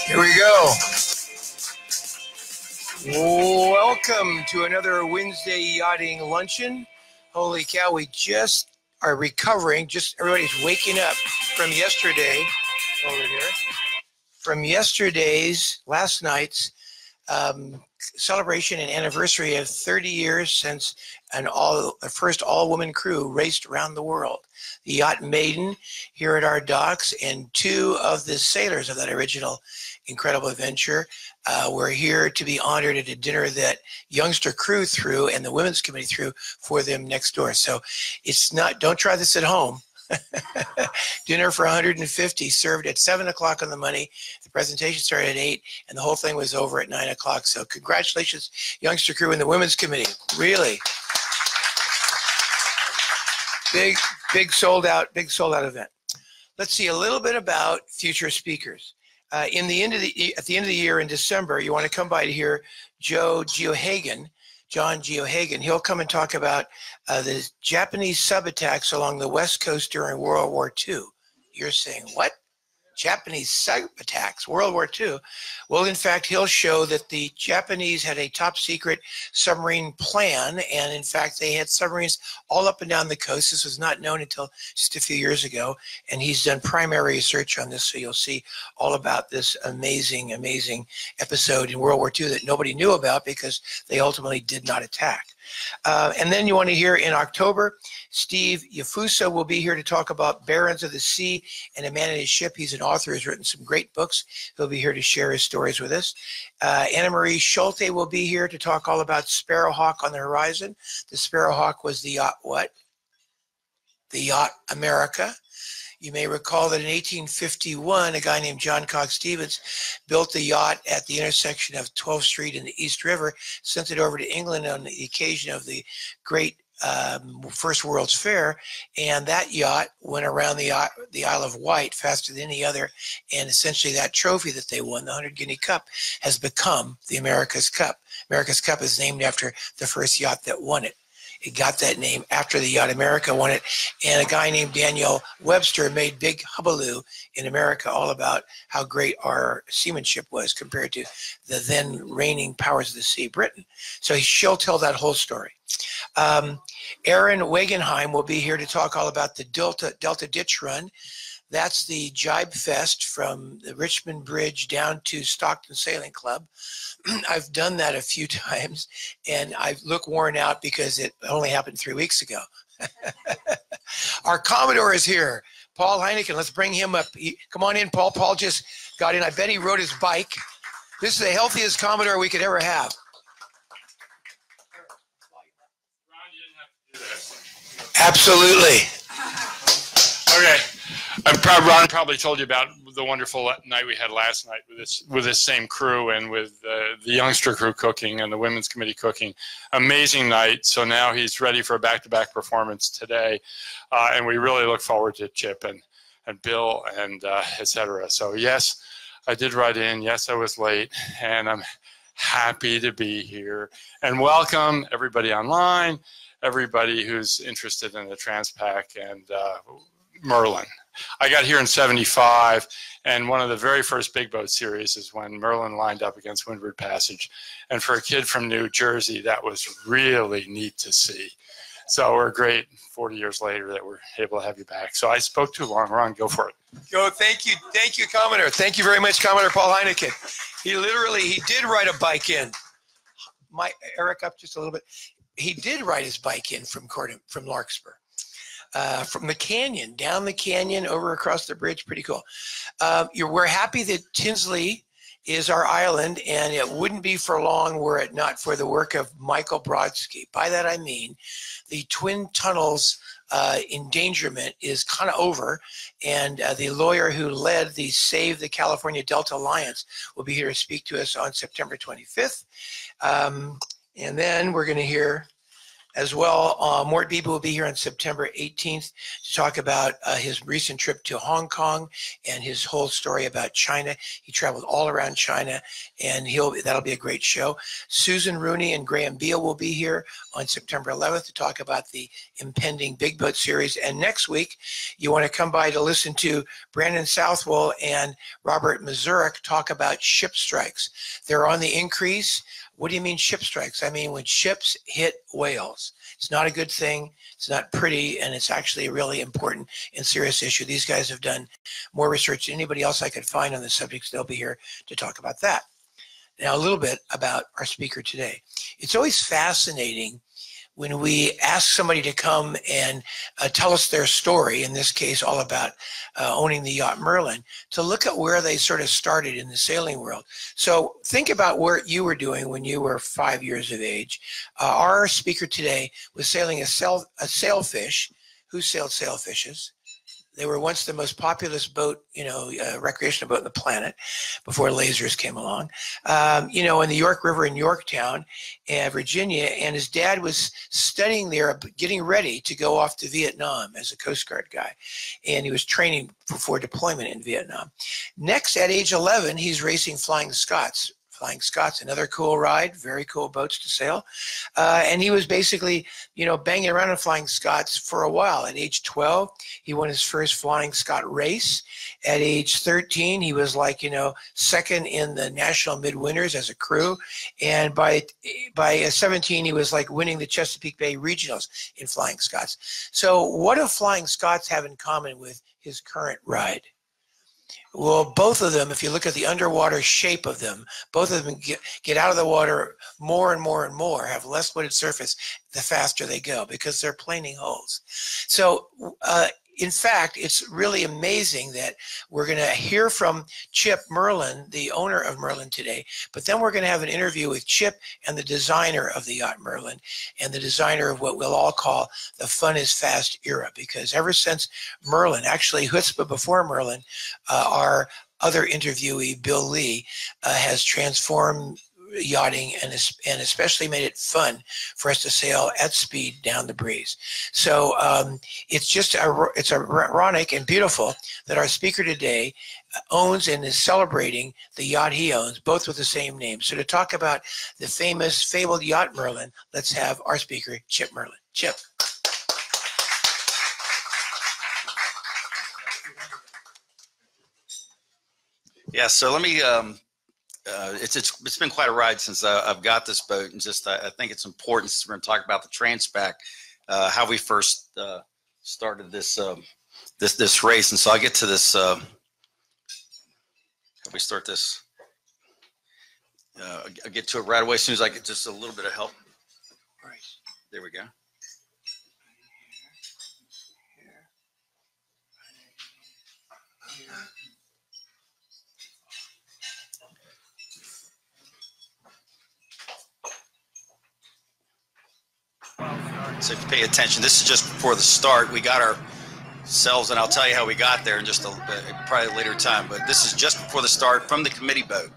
Here we go. Welcome to another Wednesday yachting luncheon. Holy cow, we just are recovering. Everybody's waking up from yesterday over here. From last night's celebration and anniversary of 30 years since the first all-woman crew raced around the world. The Yacht Maiden here at our docks, and two of the sailors of that original incredible adventure were here to be honored at a dinner that youngster crew threw and the women's committee threw for them next door. So it's not, don't try this at home. Dinner for 150 served at 7 o'clock on the money. The presentation started at 8 and the whole thing was over at 9 o'clock. So congratulations, youngster crew and the women's committee. Really. Big sold out event. Let's see a little bit about future speakers. At the end of the year in December, you want to come by to hear John Geohagan. He'll come and talk about the Japanese sub-attacks along the West Coast during World War II. You're saying, what? Japanese sub-attacks, World War II? Well, in fact, he'll show that the Japanese had a top secret submarine plan, and in fact, they had submarines all up and down the coast. This was not known until just a few years ago, and he's done primary research on this, so you'll see all about this amazing episode in World War II that nobody knew about because they ultimately did not attack. And then you want to hear in October, Steve Yafusa will be here to talk about Barons of the Sea and A Man and His Ship. He's an author, has written some great books. He'll be here to share his stories with us. Anna Marie Schulte will be here to talk all about Sparrowhawk on the horizon. The Sparrowhawk was the yacht what? The Yacht America. You may recall that in 1851, a guy named John Cox Stevens built the yacht at the intersection of 12th Street and the East River, sent it over to England on the occasion of the great First World's Fair, and that yacht went around the Isle of Wight faster than any other, and essentially that trophy that they won, the 100 Guinea Cup, has become the America's Cup. America's Cup is named after the first yacht that won it. It got that name after the Yacht America won it, and a guy named Daniel Webster made big hullabaloo in America all about how great our seamanship was compared to the then reigning powers of the sea, Britain. So she'll tell that whole story. Aaron Wagenheim will be here to talk all about the Delta Ditch Run. That's the Jibe Fest from the Richmond Bridge down to Stockton Sailing Club. I've done that a few times, and I look worn out because it only happened 3 weeks ago. Our Commodore is here, Paul Heineken. Let's bring him up. Come on in, Paul. Paul just got in. I bet he rode his bike. This is the healthiest Commodore we could ever have. Absolutely. Okay. Ron probably told you about the wonderful night we had last night with this same crew and with the youngster crew cooking and the women's committee cooking. Amazing night. So now he's ready for a back-to-back performance today, and we really look forward to Chip and Bill and et cetera. So yes, I did write in. Yes, I was late, and I'm happy to be here. And welcome everybody online, everybody who's interested in the Transpac and Merlin. I got here in '75, and one of the very first big boat series is when Merlin lined up against Windward Passage. And for a kid from New Jersey, that was really neat to see. So we're great 40 years later that we're able to have you back. So I spoke too long. Ron, go for it. Go, thank you, Commodore. Thank you very much, Commodore Paul Heineken. He did ride a bike in. Eric, up just a little bit. He did ride his bike in from Larkspur. From the canyon, down the canyon, over across the bridge. Pretty cool. We're happy that Tinsley is our island, and it wouldn't be for long were it not for the work of Michael Brodsky. By that I mean the Twin Tunnels endangerment is kind of over, and the lawyer who led the Save the California Delta Alliance will be here to speak to us on September 25th. And then we're going to hear as well, Mort Beebe will be here on September 18th to talk about his recent trip to Hong Kong and his whole story about China. He traveled all around China, and that'll be a great show. Susan Rooney and Graham Beal will be here on September 11th to talk about the impending Big Boat series. And next week, you want to come by to listen to Brandon Southwell and Robert Mazurek talk about ship strikes. They're on the increase. What do you mean ship strikes? I mean when ships hit whales. It's not a good thing. It's not pretty, and it's actually a really important and serious issue. These guys have done more research than anybody else I could find on the subject. They'll be here to talk about that. Now, a little bit about our speaker today. It's always fascinating when we ask somebody to come and tell us their story, in this case all about owning the Yacht Merlin, to look at where they sort of started in the sailing world. So think about what you were doing when you were 5 years of age. Our speaker today was sailing a sailfish. Who sailed sailfishes? They were once the most populous boat, recreational boat on the planet before lasers came along, in the York River in Yorktown, Virginia. And his dad was studying there, getting ready to go off to Vietnam as a Coast Guard guy. And he was training for deployment in Vietnam. Next, at age 11, he's racing Flying Scots. Flying Scots, another cool ride, very cool boats to sail. And he was basically, banging around in Flying Scots for a while. At age 12, he won his first Flying Scot race. At age 13, he was second in the National Midwinters as a crew. And by 17, he was winning the Chesapeake Bay Regionals in Flying Scots. So what do Flying Scots have in common with his current ride? Well, both of them, if you look at the underwater shape of them, both of them get out of the water more and more and more, have less wooded surface the faster they go because they're planing hulls. So, in fact, it's really amazing that we're going to hear from Chip Merlin, the owner of Merlin today, but then we're going to have an interview with Chip and the designer of the Yacht Merlin and the designer of what we'll all call the fun is fast era, because ever since Merlin, actually Hutzpah before Merlin, our other interviewee, Bill Lee, has transformed yachting and especially made it fun for us to sail at speed down the breeze. So it's just it's ironic and beautiful that our speaker today owns and is celebrating the yacht he owns, both with the same name. So to talk about the famous fabled Yacht Merlin, let's have our speaker, Chip Merlin. Chip. Yeah, so let me it's been quite a ride since I've got this boat, and just I think it's important, since we're going to talk about the Transpac, how we first started this this race. And so I'll get to this. How we start this? I'll get to it right away as soon as I get just a little bit of help. Right. There we go. So if you pay attention, this is just before the start. We got ourselves, and I'll tell you how we got there in just probably a later time, but this is just before the start from the committee boat.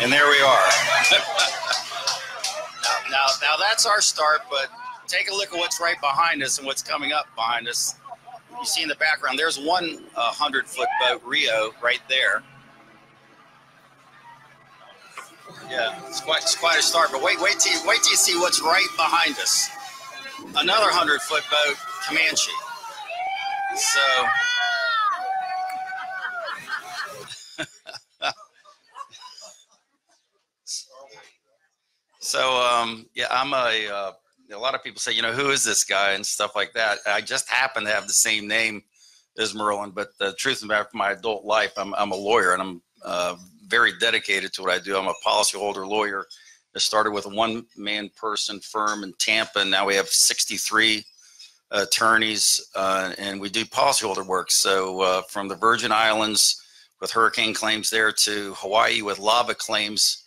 And there we are. Now that's our start, but take a look at what's right behind us and what's coming up behind us. You see in the background, there's one 100-foot boat, Rio, right there. Yeah, it's quite a start, but wait till you see what's right behind us. Another 100-foot boat, Comanche. So, yeah, I'm a lot of people say, who is this guy and stuff like that. I just happen to have the same name as Merlin. But the truth of the matter, for my adult life, I'm a lawyer, and I'm very dedicated to what I do. I'm a policyholder lawyer. I started with a one-man person firm in Tampa, and now we have 63 attorneys, and we do policyholder work. So from the Virgin Islands with hurricane claims there to Hawaii with lava claims,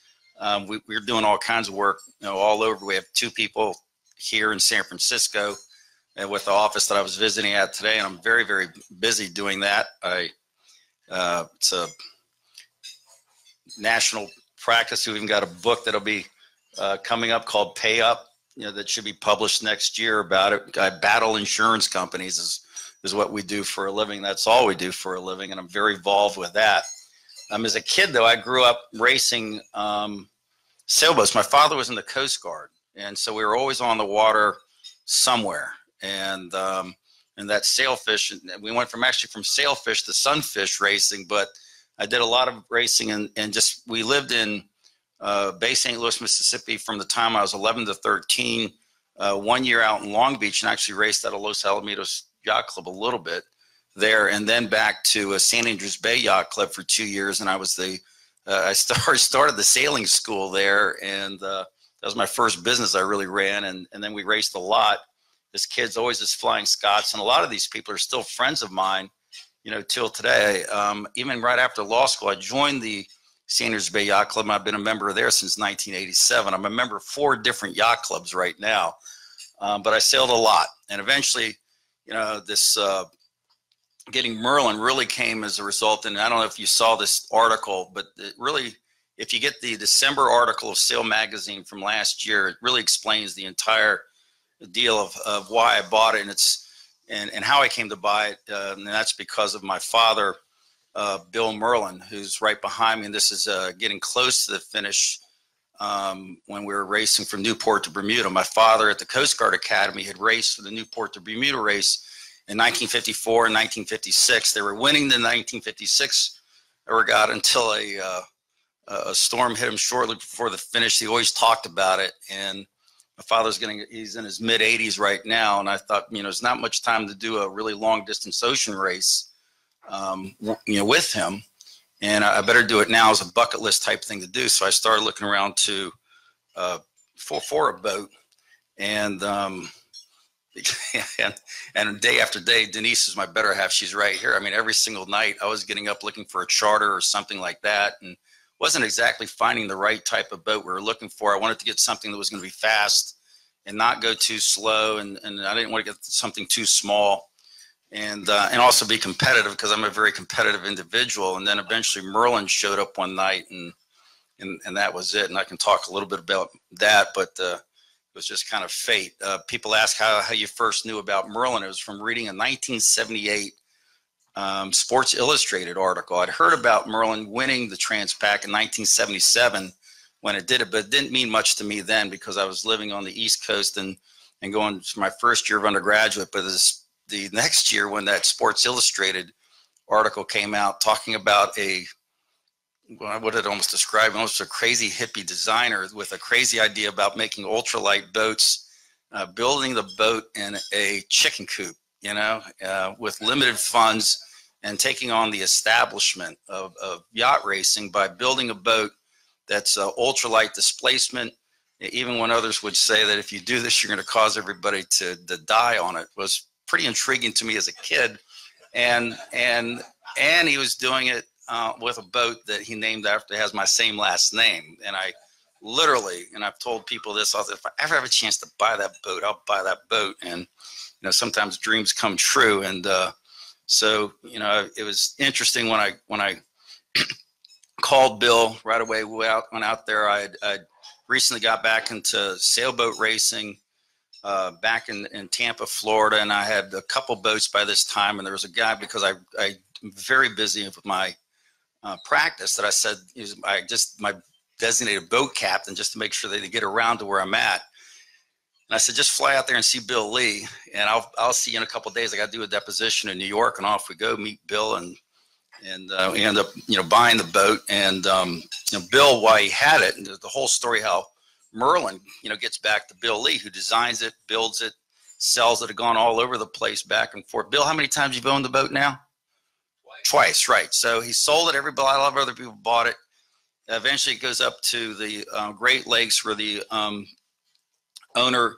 we're doing all kinds of work, all over. We have 2 people here in San Francisco, and with the office that I was visiting at today, and I'm very, very busy doing that. It's a national practice. We've even got a book that'll be coming up called Pay Up, that should be published next year about it. I battle insurance companies is what we do for a living. That's all we do for a living, and I'm very involved with that. As a kid, though, I grew up racing sailboats. My father was in the Coast Guard, and so we were always on the water somewhere. And that sailfish, we went from sailfish to sunfish racing, but I did a lot of racing, and just we lived in Bay St. Louis, Mississippi from the time I was 11 to 13, 1 year out in Long Beach, and actually raced at a Los Alamitos Yacht Club a little bit there, and then back to San Andrews Bay Yacht Club for 2 years. And I was I started the sailing school there, and that was my first business I really ran. And then we raced a lot as kids, always as Flying Scots. And a lot of these people are still friends of mine, till today. Even right after law school, I joined the San Andrews Bay Yacht Club. I've been a member there since 1987. I'm a member of 4 different yacht clubs right now, but I sailed a lot. And eventually, this getting Merlin really came as a result. And I don't know if you saw this article, but it really, if you get the December article of Sail Magazine from last year, it really explains the entire deal of why I bought it, and how I came to buy it. And that's because of my father, Bill Merlin, who's right behind me. And this is getting close to the finish when we were racing from Newport to Bermuda. My father at the Coast Guard Academy had raced for the Newport to Bermuda race in 1954 and 1956. They were winning the 1956 regatta until a storm hit him shortly before the finish. He always talked about it. And my father's he's in his mid 80s right now. And I thought, there's not much time to do a really long distance ocean race, with him. And I better do it now as a bucket list type thing to do. So I started looking around for a boat, and and day after day, Denise is my better half. She's right here. I mean, every single night I was getting up looking for a charter or something like that, and wasn't exactly finding the right type of boat we were looking for. I wanted to get something that was going to be fast and not go too slow, and I didn't want to get something too small, and also be competitive, because I'm a very competitive individual. And then eventually Merlin showed up one night, and that was it. And I can talk a little bit about that, but it was just kind of fate. People ask how you first knew about Merlin. It was from reading a 1978 Sports Illustrated article. I'd heard about Merlin winning the Transpac in 1977 when it did it, but it didn't mean much to me then, because I was living on the East Coast and going to my first year of undergraduate. But the next year, when that Sports Illustrated article came out talking about what it almost described, almost a crazy hippie designer with a crazy idea about making ultralight boats, building the boat in a chicken coop, with limited funds, and taking on the establishment of yacht racing by building a boat that's ultralight displacement, even when others would say that if you do this, you're going to cause everybody to die on it, was pretty intriguing to me as a kid. And he was doing it with a boat that he named after, has my same last name. And I literally, and I've told people this, if I ever have a chance to buy that boat, I'll buy that boat. And sometimes dreams come true. And so it was interesting when I called Bill right away. Went out there. I recently got back into sailboat racing back in Tampa, Florida, and I had a couple boats by this time. And there was a guy, because I'm very busy with my practice, that I said, my designated boat captain, just to make sure that they get around to where I'm at. And I said, just fly out there and see Bill Lee, and I'll see you in a couple of days. I got to do a deposition in New York, and off we go, meet Bill, and we end up buying the boat. And Bill, why he had it, and the whole story how Merlin gets back to Bill Lee, who designs it, builds it, cells that have gone all over the place back and forth. Bill, how many times you've owned the boat now? Twice, right. So he sold it. Everybody, a lot of other people bought it. Eventually it goes up to the Great Lakes where the owner,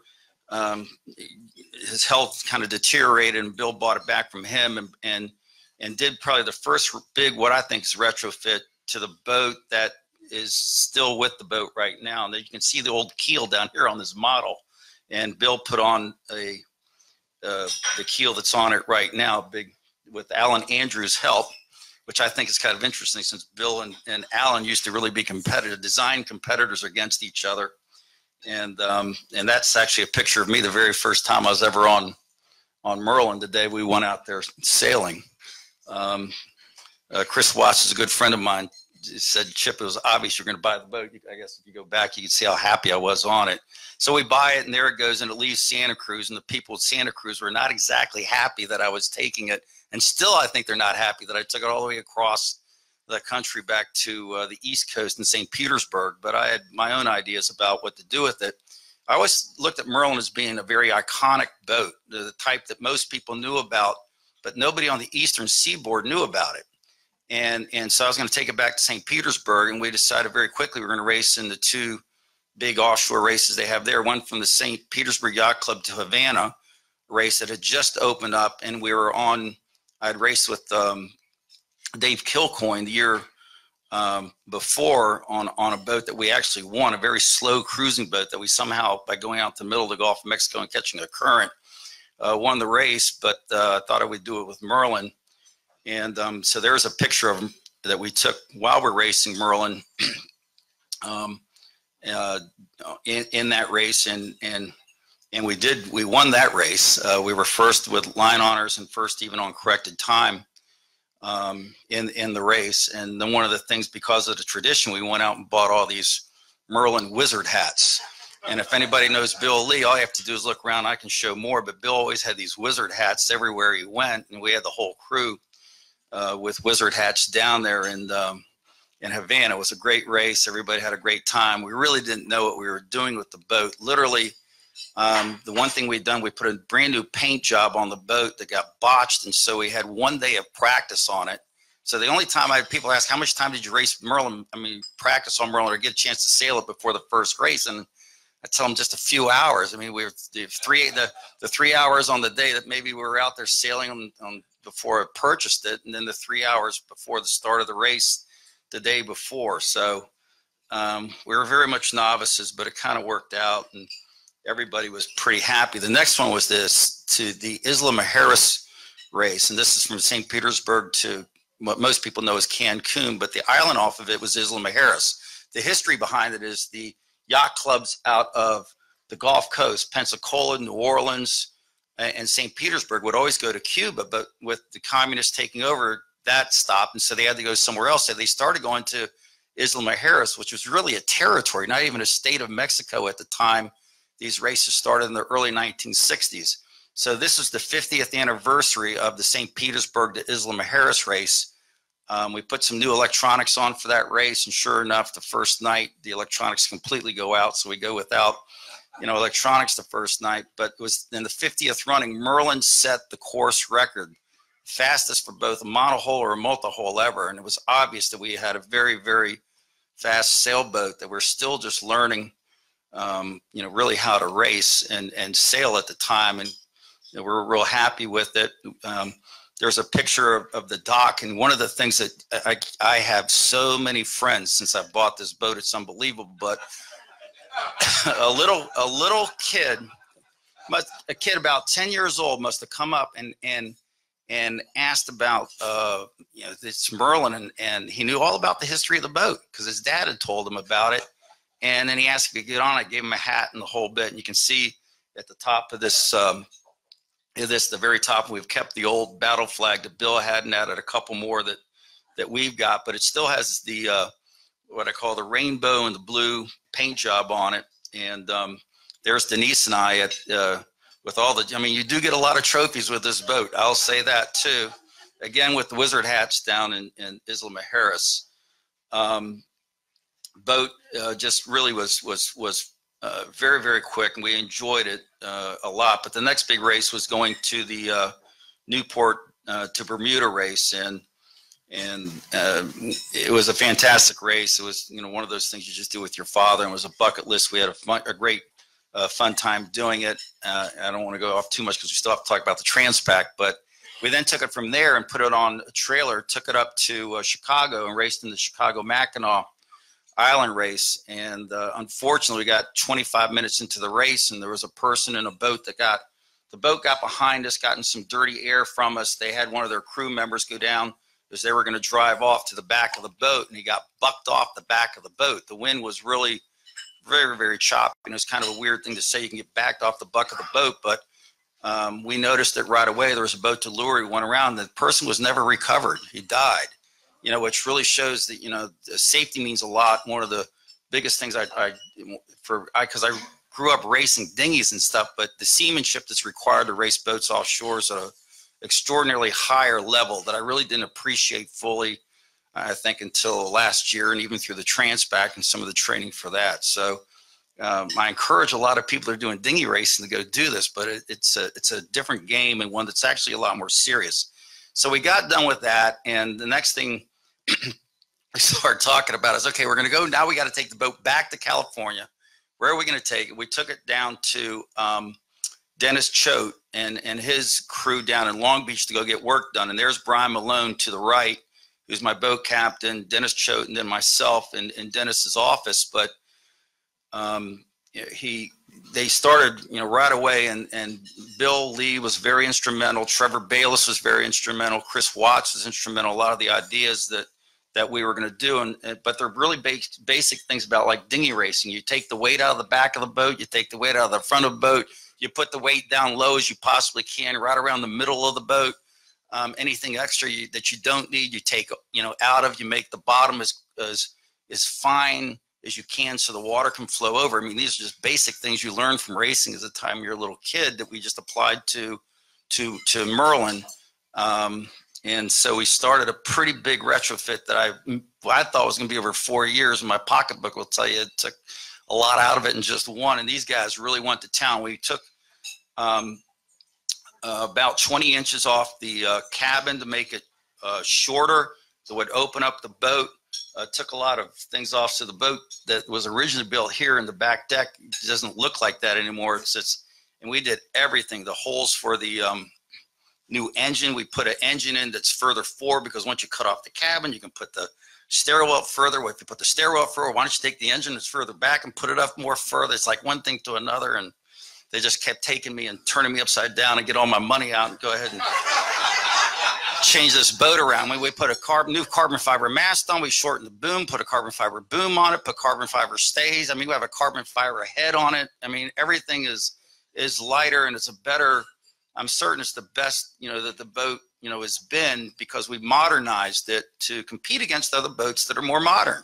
his health kind of deteriorated, and Bill bought it back from him and did probably the first big, what I think is retrofit to the boat that is still with the boat right now. And you can see the old keel down here on this model. And Bill put on the keel that's on it right now, big, with Alan Andrews' help, which I think is kind of interesting since Bill and Alan used to really be competitive, design competitors against each other. And that's actually a picture of me the very first time I was ever on Merlin, the day we went out there sailing. Chris Watts is a good friend of mine. He said, Chip, it was obvious you're going to buy the boat. I guess if you go back, you can see how happy I was on it. So we buy it, and there it goes, and it leaves Santa Cruz, and the people at Santa Cruz were not exactly happy that I was taking it. And still, I think they're not happy that I took it all the way across the country back to the East Coast in St. Petersburg. But I had my own ideas about what to do with it. I always looked at Merlin as being a very iconic boat, the type that most people knew about, but nobody on the Eastern Seaboard knew about it. And so I was going to take it back to St. Petersburg, and we decided very quickly we were going to race in the two big offshore races they have there. One from the St. Petersburg Yacht Club to Havana race that had just opened up, and we were on, I'd raced with Dave Kilcoyne the year before on a boat that we actually won, a very slow cruising boat that we somehow, by going out to the middle of the Gulf of Mexico and catching a current, won the race, but I thought I would do it with Merlin. And so there's a picture of him that we took while we're racing Merlin in that race, and we won that race. We were first with line honors and first even on corrected time in the race. And then one of the things, because of the tradition, we went out and bought all these Merlin wizard hats. And if anybody knows Bill Lee, all you have to do is look around. I can show more, but Bill always had these wizard hats everywhere he went, and we had the whole crew with wizard hats down there in Havana. It was a great race. Everybody had a great time. We really didn't know what we were doing with the boat. Literally, the one thing we'd done, we put a brand new paint job on the boat that got botched, and so we had one day of practice on it. So the only time people ask, how much time did you race Merlin? I mean, practice on Merlin or get a chance to sail it before the first race? And I tell them just a few hours. I mean, we were the 3 hours on the day that maybe we were out there sailing on before I purchased it, and then the 3 hours before the start of the race the day before. So we were very much novices, but it kind of worked out, and everybody was pretty happy. The next one was the Isla Mujeres race, and this is from St. Petersburg to what most people know as Cancun, but the island off of it was Isla Mujeres. The history behind it is the yacht clubs out of the Gulf Coast, Pensacola, New Orleans, and St. Petersburg would always go to Cuba, but with the communists taking over, that stopped, and so they had to go somewhere else. So they started going to Isla Mujeres, which was really a territory, not even a state of Mexico at the time these races started in the early 1960s. So this is the 50th anniversary of the St. Petersburg to Isla Mujeres race. We put some new electronics on for that race, and sure enough, the first night, the electronics completely go out, so we go without electronics the first night. But it was in the 50th running, Merlin set the course record, fastest for both a monohull or a multi-hull ever. And it was obvious that we had a very, very fast sailboat that we're still just learning, really how to race and sail at the time. And we're real happy with it. There's a picture of the dock, and one of the things that I have so many friends since I bought this boat, it's unbelievable. But a little kid, a kid about 10 years old, must have come up and asked about this Merlin, and he knew all about the history of the boat because his dad had told him about it. And then he asked if he could get on. I gave him a hat and the whole bit, and you can see at the top of this. The very top, we've kept the old battle flag that Bill had, and added a couple more that we've got, but it still has the what I call the rainbow and the blue paint job on it. And there's Denise and I with all the, you do get a lot of trophies with this boat. I'll say that too. Again, with the wizard hats down in Isla Mujeres. Boat just really was very, very quick, and we enjoyed it a lot. But the next big race was going to the Newport to Bermuda race, and it was a fantastic race. It was, you know, one of those things you just do with your father, and it was a bucket list. We had a great fun time doing it. I don't want to go off too much because we still have to talk about the Transpac, but we then took it from there and put it on a trailer, took it up to Chicago and raced in the Chicago-Mackinac Island race. And unfortunately, we got 25 minutes into the race, and there was a person in a boat that the boat got behind us, got in some dirty air from us. They had one of their crew members go down because they were going to drive off to the back of the boat, and he got bucked off the back of the boat. The wind was really very, very choppy, and it was kind of a weird thing to say, you can get backed off the buck of the boat, but we noticed it right away. There was a boat to leeward. We went around. The person was never recovered. He died, you know, which really shows that, you know, safety means a lot. One of the biggest things because I grew up racing dinghies and stuff, but the seamanship that's required to race boats offshore is at an extraordinarily higher level that I really didn't appreciate fully, I think, until last year, and even through the Transpac and some of the training for that. So I encourage a lot of people that are doing dinghy racing to go do this, but it's a different game, and one that's actually a lot more serious. So we got done with that, and the next thing we started talking about is, okay, we're going to go, now we got to take the boat back to California. Where are we going to take it? We took it down to Dennis Choate and his crew down in Long Beach to go get work done. And there's Brian Malone to the right, who's my boat captain, Dennis Choate, and then myself in Dennis's office. But they started, you know, right away, and Bill Lee was very instrumental. Trevor Bayless was very instrumental. Chris Watts was instrumental. A lot of the ideas that we were going to do, but they're really basic things about like dinghy racing. You take the weight out of the back of the boat, you take the weight out of the front of the boat, you put the weight down low as you possibly can, right around the middle of the boat. Anything extra that you don't need, you take, you know, out of. You make the bottom as fine as you can so the water can flow over. I mean, these are just basic things you learn from racing as a time you're a little kid that we just applied to Merlin. And so we started a pretty big retrofit that I thought was going to be over 4 years. And my pocketbook will tell you it took a lot out of it in just one. And these guys really went to town. We took about 20 inches off the cabin to make it shorter. So it would open up the boat. Took a lot of things off. So the boat that was originally built here in the back deck doesn't look like that anymore. And we did everything. The holes for the new engine, we put an engine in that's further forward, because once you cut off the cabin, you can put the stairwell up further. Well, if you put the stairwell up further, why don't you take the engine that's further back and put it up more further? It's like one thing to another, and they just kept taking me and turning me upside down and get all my money out and go ahead and change this boat around. We put a new carbon fiber mast on. We shortened the boom, put a carbon fiber boom on it, put carbon fiber stays. I mean, we have a carbon fiber head on it. I mean, everything is lighter, and it's a better, I'm certain it's the best, you know, that the boat, you know, has been, because we modernized it to compete against other boats that are more modern.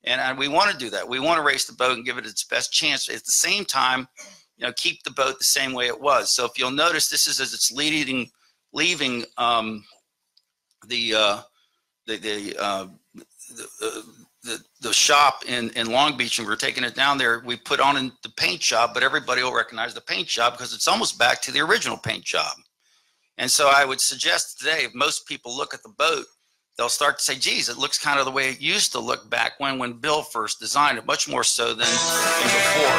And we want to do that. We want to race the boat and give it its best chance. At the same time, you know, keep the boat the same way it was. So if you'll notice, this is as it's leaving the shop in Long Beach, and we're taking it down there. We put on in the paint job, but everybody will recognize the paint job because it's almost back to the original paint job. And so I would suggest today, if most people look at the boat, they'll start to say, geez, it looks kind of the way it used to look back when Bill first designed it, much more so than before.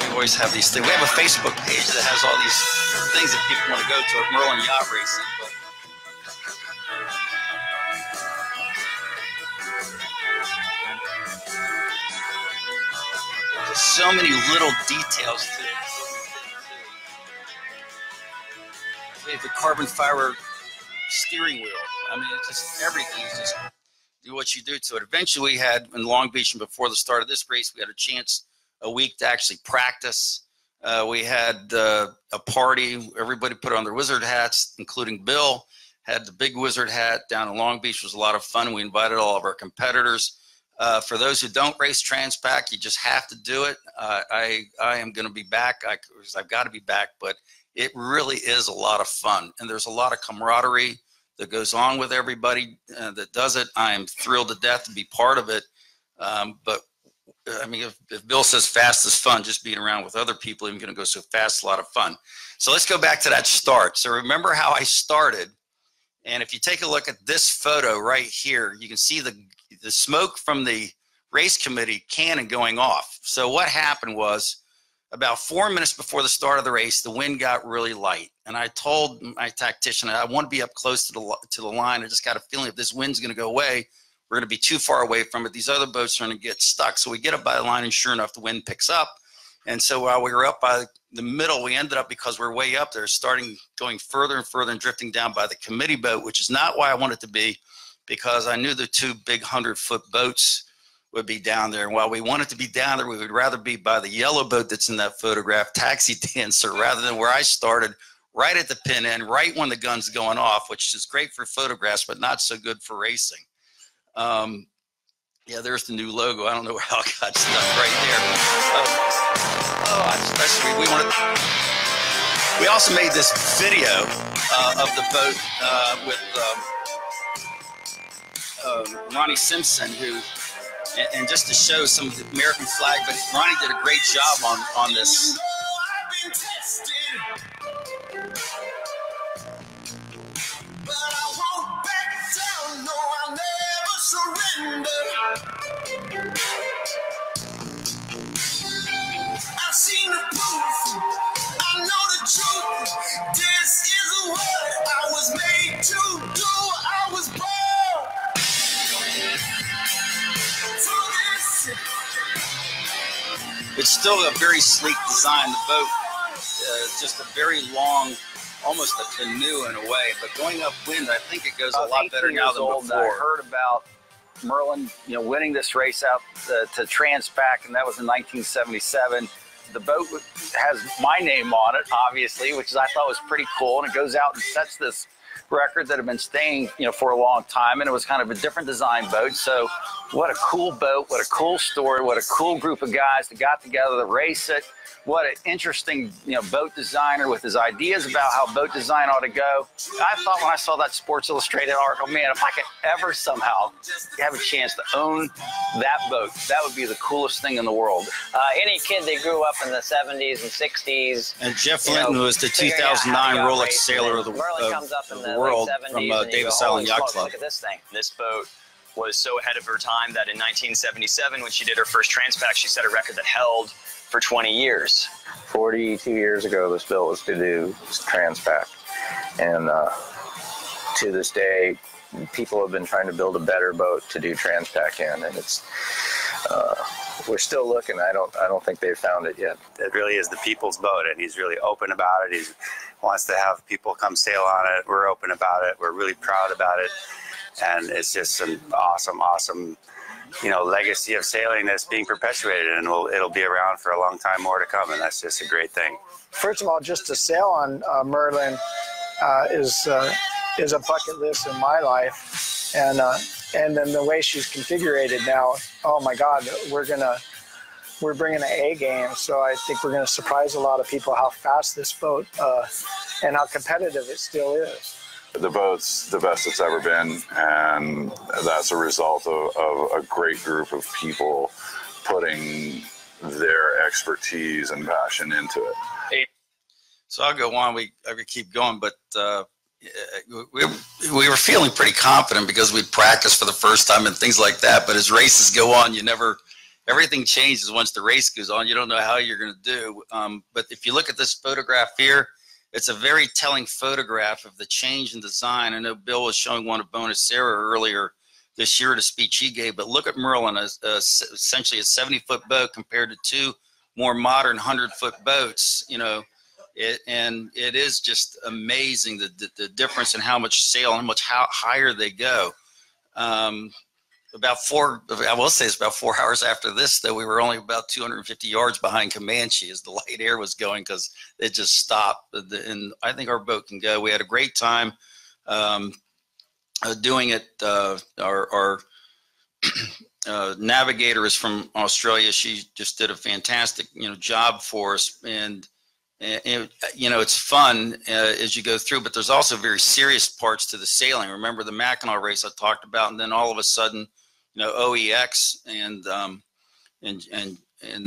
We always have these things. We have a Facebook page that has all these things that people want to go to at Merlin Yacht Racing. But there's so many little details to it. We have the carbon fiber steering wheel. I mean, it's just everything is just do what you do to it. Eventually, we had in Long Beach, and before the start of this race, we had a week to actually practice. We had a party. Everybody put on their wizard hats, including Bill. Had the big wizard hat down in Long Beach. It was a lot of fun. We invited all of our competitors. For those who don't race Transpac, you just have to do it. I am going to be back. I've got to be back, but it really is a lot of fun. And there's a lot of camaraderie that goes on with everybody that does it. I am thrilled to death to be part of it. But I mean, if Bill says fast is fun, just being around with other people even going to go so fast is a lot of fun. So let's go back to that start. So remember how I started. And if you take a look at this photo right here, you can see the smoke from the race committee cannon going off. So what happened was about 4 minutes before the start of the race, the wind got really light. And I told my tactician, I want to be up close to the line. I just got a feeling if this wind's going to go away, we're going to be too far away from it. These other boats are going to get stuck. So we get up by the line, and sure enough, the wind picks up. And so while we were up by the middle, we ended up, because we're way up there, going further and further and drifting down by the committee boat, which is not why I wanted to be, because I knew the two big 100-foot boats would be down there. And while we wanted to be down there, we would rather be by the yellow boat that's in that photograph, Taxi Dancer, rather than where I started, right at the pin end, right when the gun's going off, which is great for photographs, but not so good for racing. Yeah, there's the new logo. I don't know how it got stuck right there. We also made this video of the boat with Ronnie Simpson, who, and just to show some of the American flag, but Ronnie did a great job on this. I've seen the proof, I know the truth. This is what I was made to do. I was born for this. It's still a very sleek design. The boat is just a very long, almost a canoe in a way, but going upwind, I think it goes a lot better now than before. I heard about Merlin, winning this race out to Transpac, and that was in 1977. The boat has my name on it, obviously, which I thought was pretty cool, and it goes out and sets this record that had been staying, for a long time, and it was kind of a different design boat. So what a cool boat, what a cool story, what a cool group of guys that got together to race it. What an interesting, boat designer with his ideas about how boat design ought to go. I thought when I saw that Sports Illustrated article, man, if I could ever somehow have a chance to own that boat, that would be the coolest thing in the world. Any kid that grew up in the 70s and 60s. And Jeff Linton was the 2009 Rolex Sailor of the World from Davis Island Yacht Club. Look at this thing. This boat was so ahead of her time that in 1977, when she did her first Transpac, she set a record that held for 20 years. 42 years ago, this bill was to do Transpac. And to this day, people have been trying to build a better boat to do Transpac in, and it's we're still looking. I don't think they've found it yet. It really is the people's boat, and he's really open about it. He wants to have people come sail on it. We're open about it. We're really proud about it, and it's just an awesome legacy of sailing that's being perpetuated, and it'll be around for a long time more to come, and that's just a great thing. First of all, just to sail on Merlin is a bucket list in my life, and then the way she's configured now, oh my God, we're bringing an A game, so I think we're gonna surprise a lot of people how fast this boat and how competitive it still is. The boat's the best it's ever been, and that's a result of a great group of people putting their expertise and passion into it. So I'll go on. I could keep going, but we were feeling pretty confident because we'd practiced for the first time and things like that. But as races go on, everything changes once the race goes on. You don't know how you're going to do. But if you look at this photograph here, it's a very telling photograph of the change in design. I know Bill was showing one of Bonus Sarah earlier this year at a speech he gave, but look at Merlin, essentially a 70-foot boat compared to two more modern 100-foot boats, and it is just amazing the difference in how much sail and how higher they go. It's about 4 hours after this, though, we were only about 250 yards behind Comanche as the light air was going because it just stopped. And I think our boat can go. We had a great time doing it. Our navigator is from Australia. She just did a fantastic, job for us. And it's fun as you go through, but there's also very serious parts to the sailing. Remember the Mackinac race I talked about, and then all of a sudden, OEX and and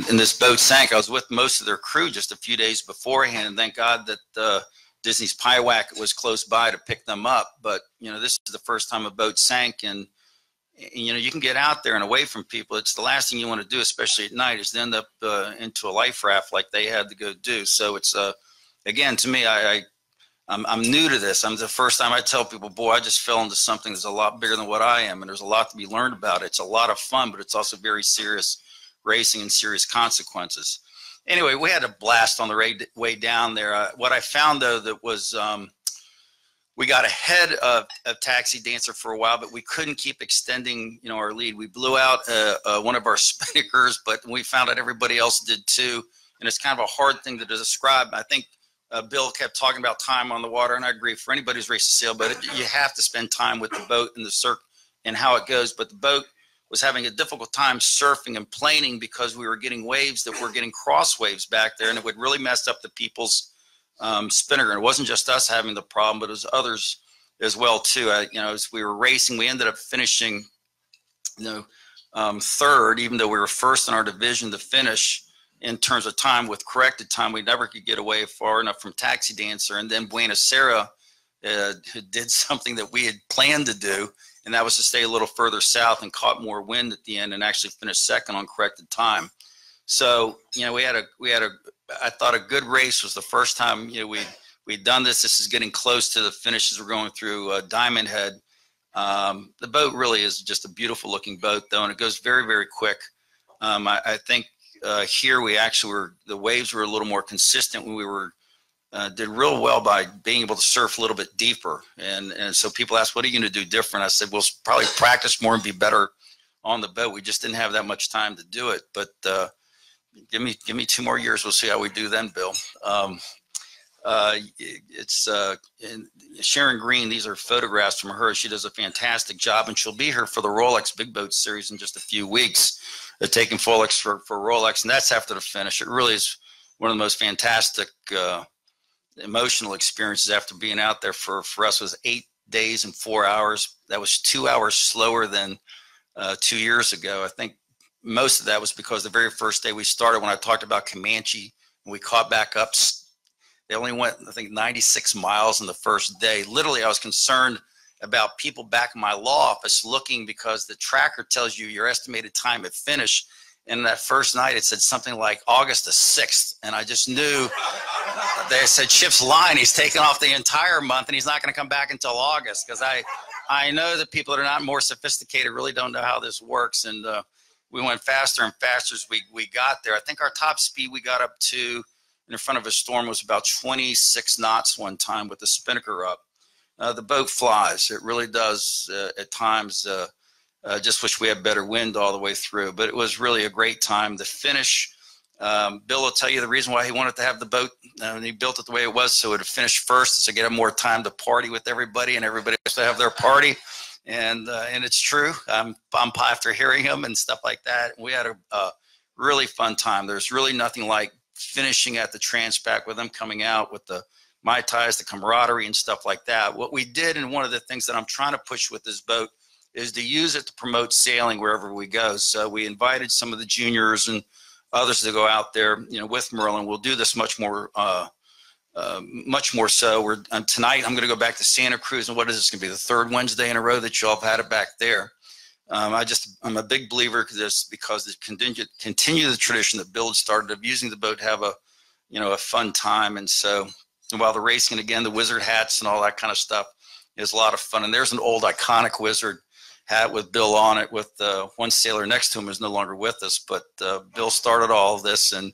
this boat sank. I was with most of their crew just a few days beforehand, and thank God that Disney's Pyewacket was close by to pick them up. But this is the first time a boat sank, and you can get out there and away from people. It's the last thing you want to do, especially at night, is to end up into a life raft like they had to go do. So it's again, to me, I'm new to this. I'm the first time I tell people, boy, I just fell into something that's a lot bigger than what I am, and there's a lot to be learned about it. It's a lot of fun, but it's also very serious racing and serious consequences. Anyway, we had a blast on the way down there. What I found, though, that was we got ahead of Taxi Dancer for a while, but we couldn't keep extending, our lead. We blew out one of our spinnakers, but we found out everybody else did too, and it's kind of a hard thing to describe. I think Bill kept talking about time on the water, and I agree. For anybody who's raced a sailboat, you have to spend time with the boat and the circ and how it goes. But the boat was having a difficult time surfing and planing because we were getting waves that were getting cross waves back there, and it would really mess up the people's spinnaker. And it wasn't just us having the problem, but it was others as well too. As we were racing, we ended up finishing, third, even though we were first in our division to finish. In terms of time, with corrected time, we never could get away far enough from Taxi Dancer. And then Buenos Aires did something that we had planned to do, and that was to stay a little further south and caught more wind at the end and actually finished second on corrected time. So, we had I thought a good race. Was the first time, we'd done this. This is getting close to the finishes. We're going through Diamond Head. The boat really is just a beautiful looking boat though, and it goes very, very quick. I think here we actually the waves were a little more consistent when we did real well by being able to surf a little bit deeper. And so people asked, what are you going to do different? I said, we'll probably practice more and be better on the boat. We just didn't have that much time to do it. But give me 2 more years. We'll see how we do then, Bill. It's Sharon Green. These are photographs from her. She does a fantastic job, and she'll be here for the Rolex Big Boat Series in just a few weeks, taking Rolex for Rolex, and that's after the finish. It really is one of the most fantastic emotional experiences after being out there. For us, it was 8 days and 4 hours. That was 2 hours slower than 2 years ago. I think most of that was because the very first day we started, when I talked about Comanche, and we caught back up, they only went, I think, 96 miles in the first day. Literally, I was concerned about people back in my law office looking, because the tracker tells you your estimated time at finish. And that first night, it said something like August the 6th. And I just knew, they said, Chip's lying. He's taking off the entire month, and he's not going to come back until August. Because I know that people that are not more sophisticated really don't know how this works. And we went faster and faster as we got there. I think our top speed we got up to in front of a storm was about 26 knots one time with the spinnaker up. The boat flies. It really does at times. Just wish we had better wind all the way through. But it was really a great time. The finish, Bill will tell you the reason why he wanted to have the boat, and he built it the way it was so it would finish first, is to get more time to party with everybody, and everybody has to have their party. And it's true. I'm after hearing him and stuff like that. We had a really fun time. There's really nothing like finishing at the Transpac with them coming out with the Mai Tais, the camaraderie and stuff like that. What we did, and one of the things that I'm trying to push with this boat, is to use it to promote sailing wherever we go. So we invited some of the juniors and others to go out there, with Merlin. We'll do this much more so. Tonight I'm going to go back to Santa Cruz, and what is this going to be, the third Wednesday in a row that y'all have had it back there. I'm a big believer of this, because it continue the tradition that Bill had started of using the boat to have a fun time. And so while the racing, and again, the wizard hats and all that kind of stuff is a lot of fun. And there's an old iconic wizard hat with Bill on it, with one sailor next to him who's no longer with us, but Bill started all of this. And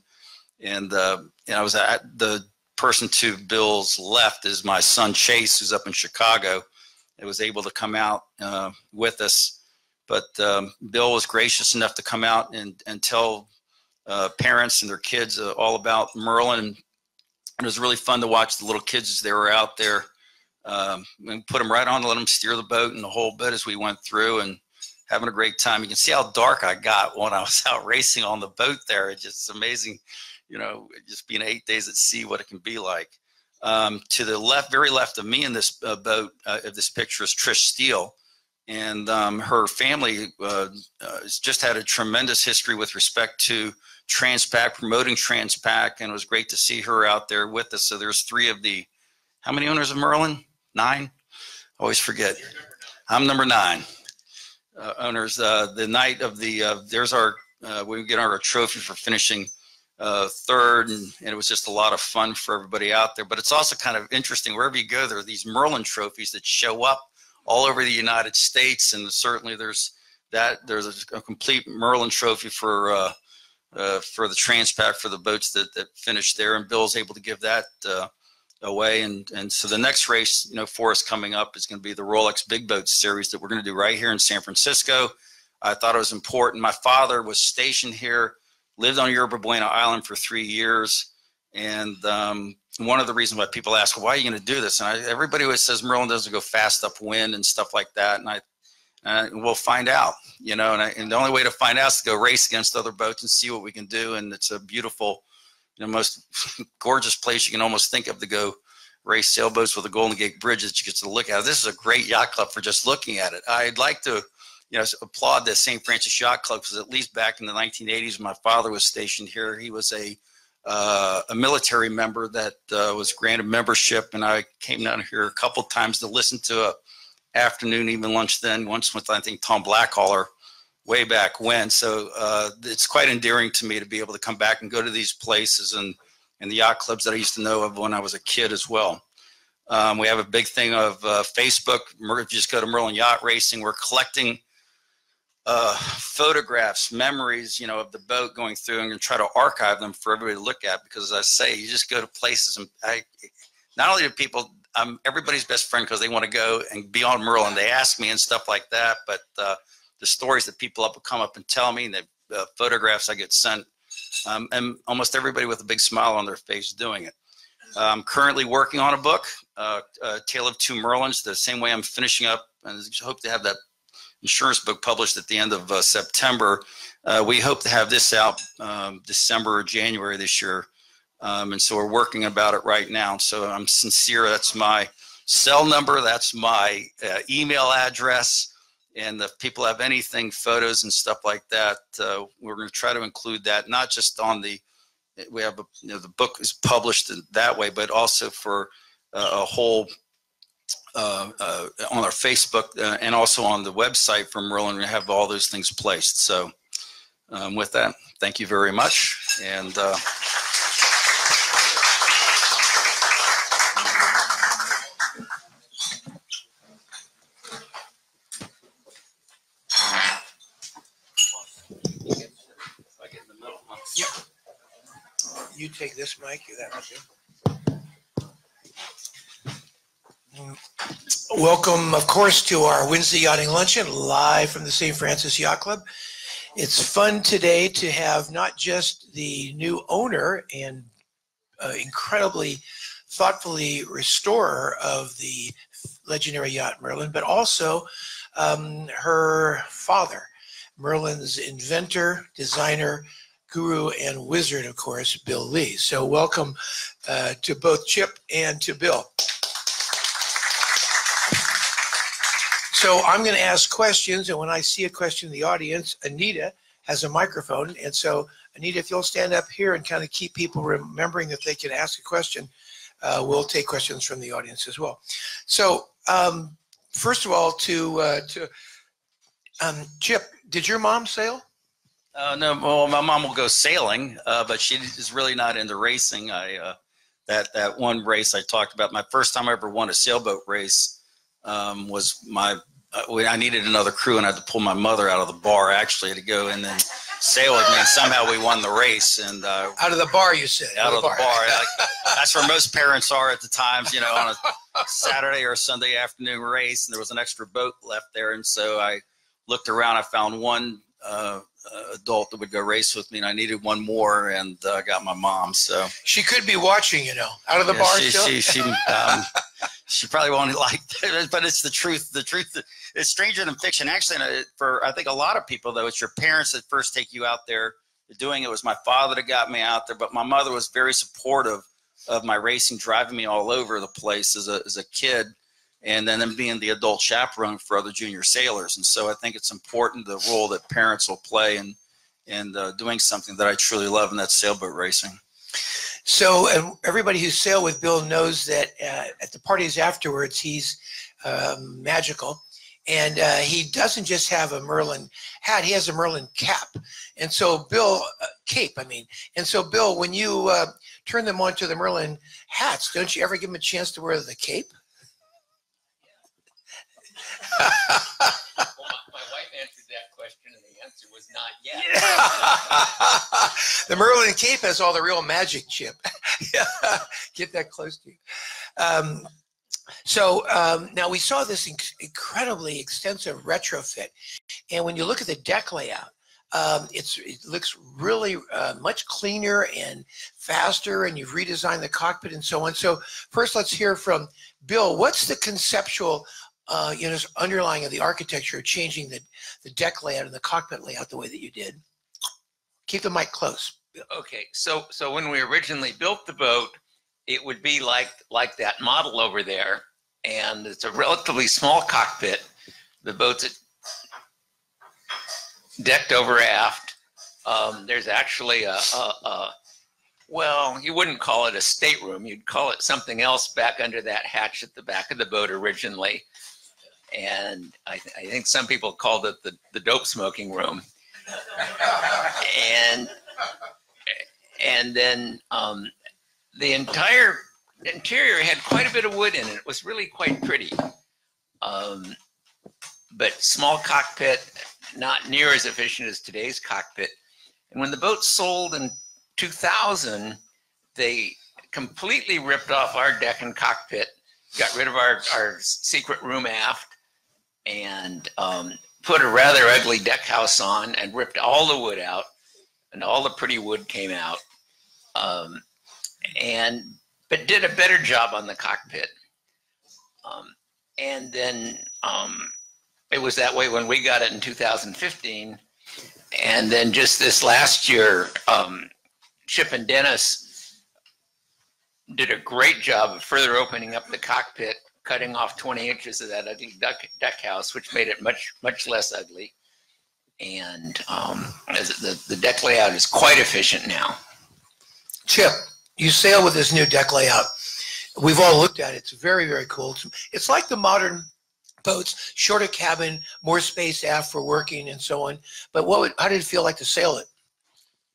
I was at the person to Bill's left is my son Chase, who's up in Chicago. It was able to come out with us, but Bill was gracious enough to come out and tell parents and their kids all about Merlin. And it was really fun to watch the little kids as they were out there. We put them right on to let them steer the boat and the whole bit as we went through, and having a great time. You can see how dark I got when I was out racing on the boat there. It's just amazing, just being 8 days at sea, what it can be like. To the left, very left of me in this boat, of this picture, is Trish Steele. And her family has just had a tremendous history with respect to Transpac, promoting Transpac, and it was great to see her out there with us. So there's 3 of the, how many owners of Merlin? 9? Always forget. I'm number 9 owners. The night of the, there's our, we get our trophy for finishing 3rd, and it was just a lot of fun for everybody out there. But it's also kind of interesting, wherever you go, there are these Merlin trophies that show up all over the United States, and certainly there's a complete Merlin trophy for the Transpac, for the boats that finished there, and Bill's able to give that away. And so the next race, you know, for us coming up is going to be the Rolex Big Boat Series that we're going to do right here in San Francisco. I thought it was important. My father was stationed here, lived on Yerba Buena Island for 3 years, and one of the reasons why people ask, well, why are you going to do this? And everybody always says Merlin doesn't go fast upwind and stuff like that, and we'll find out, you know, and the only way to find out is to go race against other boats and see what we can do. And it's a beautiful, you know, most gorgeous place you can almost think of to go race sailboats with the Golden Gate Bridge that you get to look at. This is a great yacht club for just looking at it. I'd like to, you know, applaud the St. Francis Yacht Club, because at least back in the 1980s, when my father was stationed here, he was a military member that was granted membership, and I came down here a couple times to listen to a afternoon, even lunch then, once with, I think, Tom Blackhaller way back when. So it's quite endearing to me to be able to come back and go to these places and the yacht clubs that I used to know of when I was a kid as well. We have a big thing of Facebook. If you just go to Merlin Yacht Racing, we're collecting photographs, memories, you know, of the boat going through, and try to archive them for everybody to look at. Because as I say, you just go to places, and not only do people, I'm everybody's best friend because they want to go and be on Merlin. They ask me and stuff like that. But the stories that people come up and tell me, and the photographs I get sent, and almost everybody with a big smile on their face doing it. I'm currently working on a book, Tale of Two Merlins, the same way I'm finishing up, and I hope to have that insurance book published at the end of September. We hope to have this out December or January this year. And so we're working about it right now. So I'm sincere. That's my cell number. That's my email address. And if people have anything, photos and stuff like that, we're going to try to include that, not just on the, we have, you know, the book is published that way, but also for a whole, on our Facebook and also on the website from Merlin, we have all those things placed. So with that, thank you very much. And You take this mic, that one too. Welcome, of course, to our Wednesday Yachting Luncheon, live from the St. Francis Yacht Club. It's fun today to have not just the new owner and incredibly thoughtfully restorer of the legendary yacht Merlin, but also her father, Merlin's inventor, designer, guru, and wizard, of course, Bill Lee. So welcome to both Chip and to Bill. So I'm going to ask questions, and when I see a question in the audience, Anita has a microphone. And so, Anita, if you'll stand up here and kind of keep people remembering that they can ask a question, we'll take questions from the audience as well. So first of all, to Chip, did your mom sail? No, well, my mom will go sailing, but she is really not into racing. That one race I talked about, my first time I ever won a sailboat race was I needed another crew, and I had to pull my mother out of the bar actually to go and then sail with me, and somehow we won the race. And out of the bar, you said? Out of the bar. Like, that's where most parents are at the times, you know, on a Saturday or Sunday afternoon race, and there was an extra boat left there, and so I looked around. I found one adult that would go race with me, and I needed one more, and I got my mom. So she could be watching, you know, out of the bar still. She probably won't like that, but it's the truth. The truth, it's stranger than fiction. Actually, for I think a lot of people, though, it's your parents that first take you out there doing it. It was my father that got me out there, but my mother was very supportive of my racing, driving me all over the place as a kid. and then them being the adult chaperone for other junior sailors. And so I think it's important the role that parents will play in doing something that I truly love, and that's sailboat racing. So everybody who sailed with Bill knows that at the parties afterwards, he's magical. And he doesn't just have a Merlin hat, he has a Merlin cap. And so Bill, cape, I mean. And so Bill, when you turn them onto the Merlin hats, don't you ever give them a chance to wear the cape? Well, my wife answered that question, and the answer was not yet. The Merlin cape has all the real magic, Chip. Get that close to you. So now we saw this incredibly extensive retrofit, and when you look at the deck layout, it looks really much cleaner and faster, and you've redesigned the cockpit and so on. So first, let's hear from Bill. What's the conceptual underlying of the architecture of changing the deck layout and the cockpit layout the way that you did? Keep the mic close. Okay, so when we originally built the boat, it would be like that model over there, and it's a relatively small cockpit. The boat's decked over aft. There's actually well, you wouldn't call it a stateroom. You'd call it something else back under that hatch at the back of the boat originally. And I think some people called it the dope smoking room. And then the entire interior had quite a bit of wood in it. It was really quite pretty. But small cockpit, not near as efficient as today's cockpit. And when the boat sold in 2000, they completely ripped off our deck and cockpit, got rid of our secret room aft, and put a rather ugly deck house on and ripped all the wood out, and all the pretty wood came out, but did a better job on the cockpit. And then it was that way when we got it in 2015. And then just this last year, Chip and Dennis did a great job of further opening up the cockpit, cutting off 20 inches of that ugly deck house, which made it much less ugly. And the deck layout is quite efficient now. Chip, you sail with this new deck layout. We've all looked at it. It's very, very cool. It's like the modern boats, shorter cabin, more space aft for working and so on. But how did it feel like to sail it?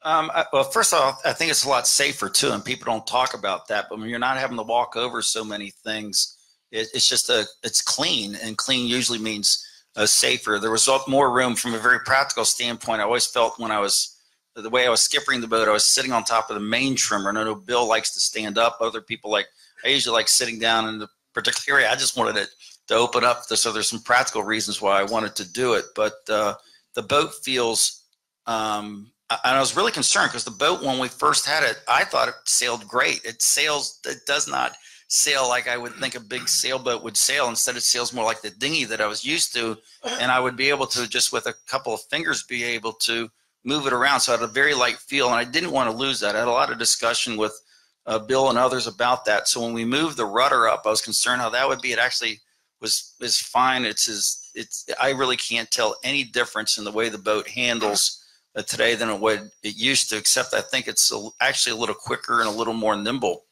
Well, first of all, I think it's a lot safer too, and people don't talk about that. But when you're not having to walk over so many things, it's clean, and clean usually means safer. There was more room from a very practical standpoint. I always felt when the way I was skippering the boat, I was sitting on top of the main trimmer, and I know Bill likes to stand up. Other people I usually like sitting down in the particular area. I just wanted it to open up, so there's some practical reasons why I wanted to do it. But the boat feels, and I was really concerned because the boat, when we first had it, I thought it sailed great. It does not sail like I would think a big sailboat would sail. Instead, it sails more like the dinghy that I was used to, and I would be able to, just with a couple of fingers, be able to move it around. So I had a very light feel, and I didn't want to lose that. I had a lot of discussion with Bill and others about that. So when we moved the rudder up, I was concerned how that would be. It actually is fine. I really can't tell any difference in the way the boat handles today than it used to, except I think it's actually a little quicker and a little more nimble.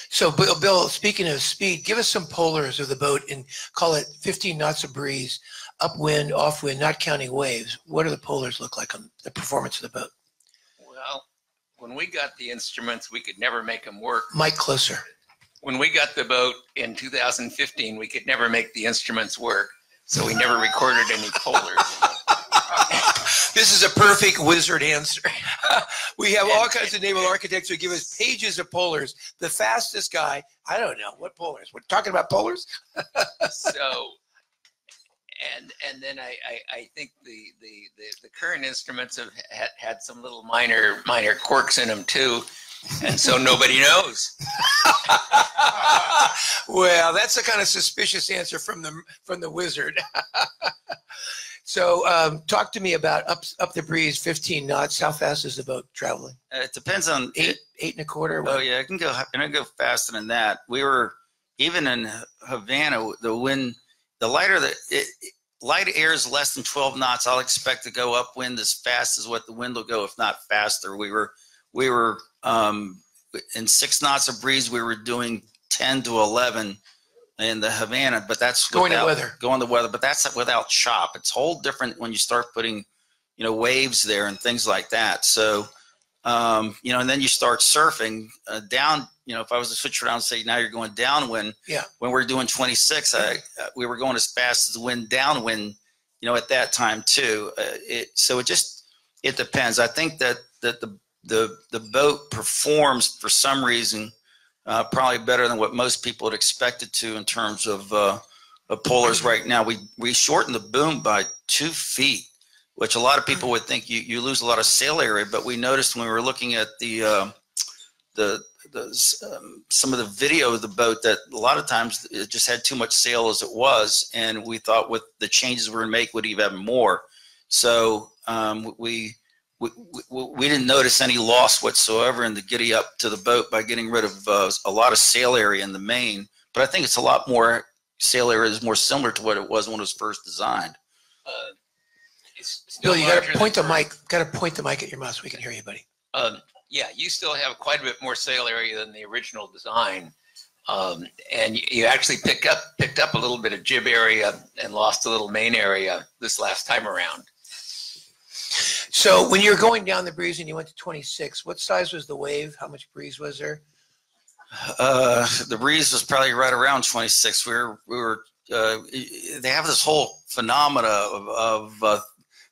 So Bill, speaking of speed, give us some polars of the boat and call it 15 knots of breeze, upwind, offwind, not counting waves. What do the polars look like on the performance of the boat? Well, when we got the instruments, we could never make them work. Mic closer. When we got the boat in 2015, we could never make the instruments work, so we never recorded any polars. This is a perfect wizard answer. We have all kinds of naval architects who give us pages of polars. The fastest guy, I don't know, what polars? We're talking about polars? So, and then I think the current instruments have had some little minor quirks in them too. And so nobody knows. Well, that's a kind of suspicious answer from the wizard. So talk to me about up the breeze, 15 knots. How fast is the boat traveling? It depends on eight and a quarter. Oh yeah, it can go faster than that. We were even in Havana, the wind, the lighter light air is less than 12 knots. I'll expect to go upwind as fast as what the wind will go, if not faster. We were in 6 knots of breeze. We were doing 10 to 11 in the Havana, but that's going the weather. But that's without chop. It's whole different when you start putting, waves there and things like that. So, and then you start surfing down. If I was to switch around and say now you're going downwind. Yeah. When we're doing 26, we were going as fast as the wind downwind. At that time too. It depends. I think that the boat performs for some reason. Probably better than what most people would expect it to in terms of pullers right now. We shortened the boom by 2 feet, which a lot of people would think you lose a lot of sail area. But we noticed when we were looking at some of the video of the boat that a lot of times it just had too much sail as it was, and we thought with the changes we're gonna make would even have more. So we didn't notice any loss whatsoever in the giddy up to the boat by getting rid of a lot of sail area in the main. But I think it's a lot more sail area is more similar to what it was when it was first designed. Bill, you got to point the mic. Got to point the mic at your mouth so we can hear you, buddy. Yeah, you still have quite a bit more sail area than the original design, and you actually picked up a little bit of jib area and lost a little main area this last time around. So when you're going down the breeze and you went to 26, what size was the wave? How much breeze was there? The breeze was probably right around 26. We were. They have this whole phenomena of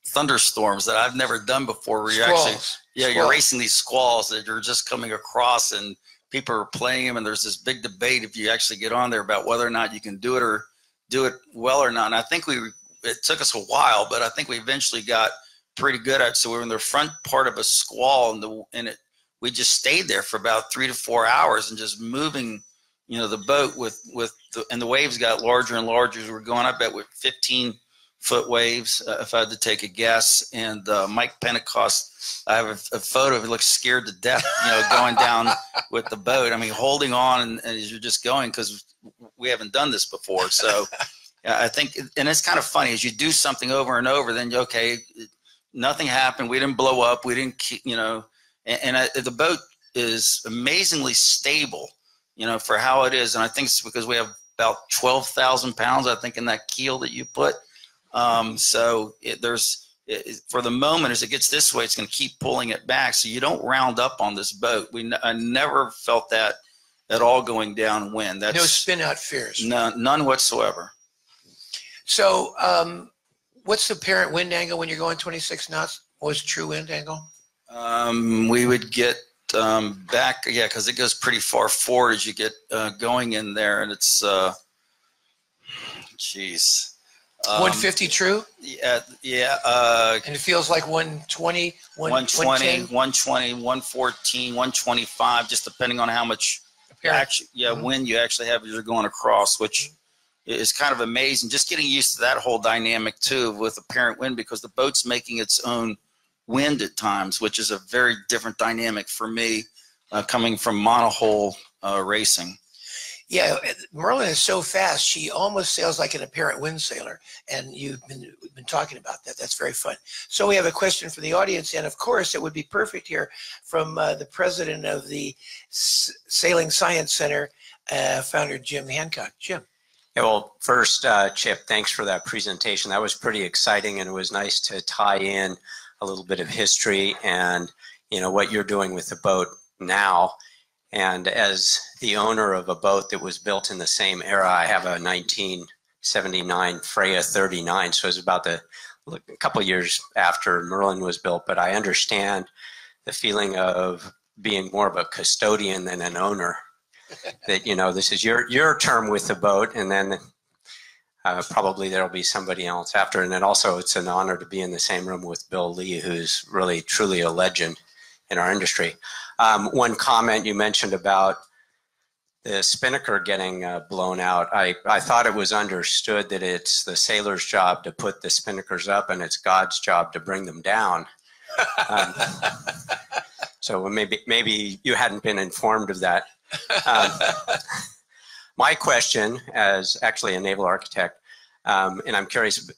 thunderstorms that I've never done before. Where you're racing these squalls that you're just coming across, and people are playing them, and there's this big debate if you actually get on there about whether or not you can do it or do it well or not. And I think it took us a while, but I think we eventually got pretty good at it. So we were in the front part of a squall, and we just stayed there for about 3 to 4 hours and just moving, the boat and the waves got larger and larger. We were going, I bet, with 15-foot waves, if I had to take a guess. And Mike Pentecost, I have a photo of him, looks scared to death, going down with the boat. I mean, holding on and as you're just going, because we haven't done this before. So I think, and it's kind of funny, as you do something over and over, then nothing happened. We didn't blow up. We didn't, the boat is amazingly stable, for how it is. And I think it's because we have about 12,000 pounds, I think, in that keel that you put. So for the moment, as it gets this way, it's going to keep pulling it back. So you don't round up on this boat. I never felt that at all going downwind. No spin out fears. None whatsoever. So, what's the apparent wind angle when you're going 26 knots? What's true wind angle? We would get back, because it goes pretty far forward as you get going in there, and it's, 150 true? Yeah. And it feels like 120, 120, 114, 125, just depending on how much wind you actually have as you're going across, which is kind of amazing. Just getting used to that whole dynamic too with apparent wind, because the boat's making its own wind at times, which is a very different dynamic for me, coming from monohull racing. Yeah, Merlin is so fast, she almost sails like an apparent wind sailor, and you've been talking about that. That's very fun. So we have a question for the audience, and of course it would be perfect here from the president of the Sailing Science Center, founder Jim Hancock. Jim. Yeah, well, first, Chip, thanks for that presentation. That was pretty exciting, and it was nice to tie in a little bit of history and, what you're doing with the boat now. And as the owner of a boat that was built in the same era, I have a 1979 Freya 39, so it was about a couple years after Merlin was built, but I understand the feeling of being more of a custodian than an owner. That, this is your term with the boat, and then probably there'll be somebody else after. And then also it's an honor to be in the same room with Bill Lee, who's really truly a legend in our industry. One comment you mentioned about the spinnaker getting blown out. I thought it was understood that it's the sailor's job to put the spinnakers up and it's God's job to bring them down. So maybe you hadn't been informed of that. My question, as actually a naval architect, and I'm curious,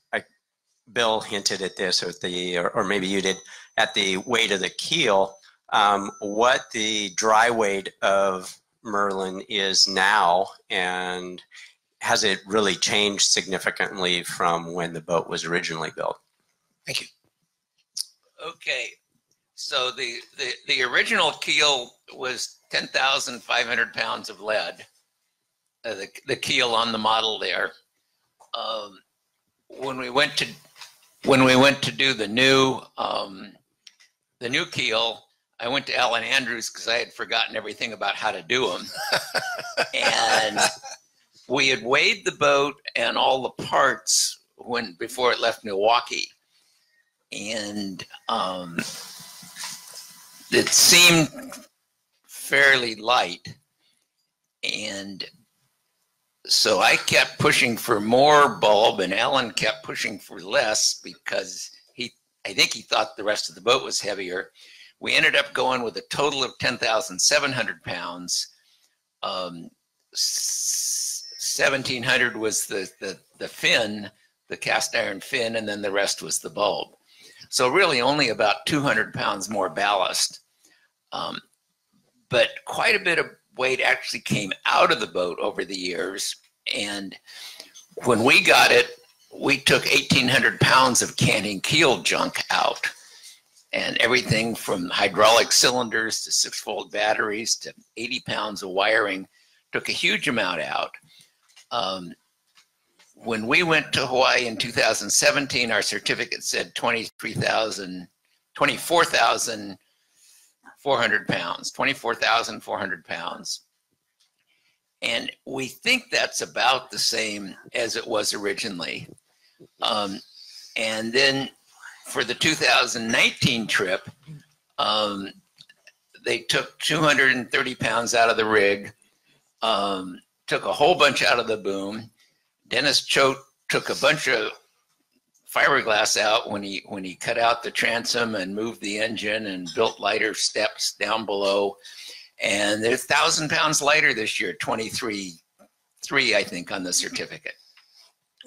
Bill hinted at this, or maybe you did, at the weight of the keel, what the dry weight of Merlin is now, and has it really changed significantly from when the boat was originally built? Thank you. Okay, so the original keel was 10,500 pounds of lead. The keel on the model there. When we went to do the new keel, I went to Alan Andrews because I had forgotten everything about how to do them, and we had weighed the boat and all the parts before it left Milwaukee, and it seemed fairly light, and so I kept pushing for more bulb, and Alan kept pushing for less because I think he thought the rest of the boat was heavier. We ended up going with a total of 10,700 pounds. 1,700 was the fin, the cast iron fin, and then the rest was the bulb. So really only about 200 pounds more ballast. But quite a bit of weight actually came out of the boat over the years. And when we got it, we took 1,800 pounds of canting keel junk out. And everything from hydraulic cylinders to 6-volt batteries to 80 pounds of wiring, took a huge amount out. When we went to Hawaii in 2017, our certificate said 24,400 pounds, 24,400 pounds. And we think that's about the same as it was originally. And then for the 2019 trip, they took 230 pounds out of the rig, took a whole bunch out of the boom. Dennis Choate took a bunch of fiberglass out when he cut out the transom and moved the engine and built lighter steps down below. And they're 1,000 pounds lighter this year, 23.3, I think, on the certificate.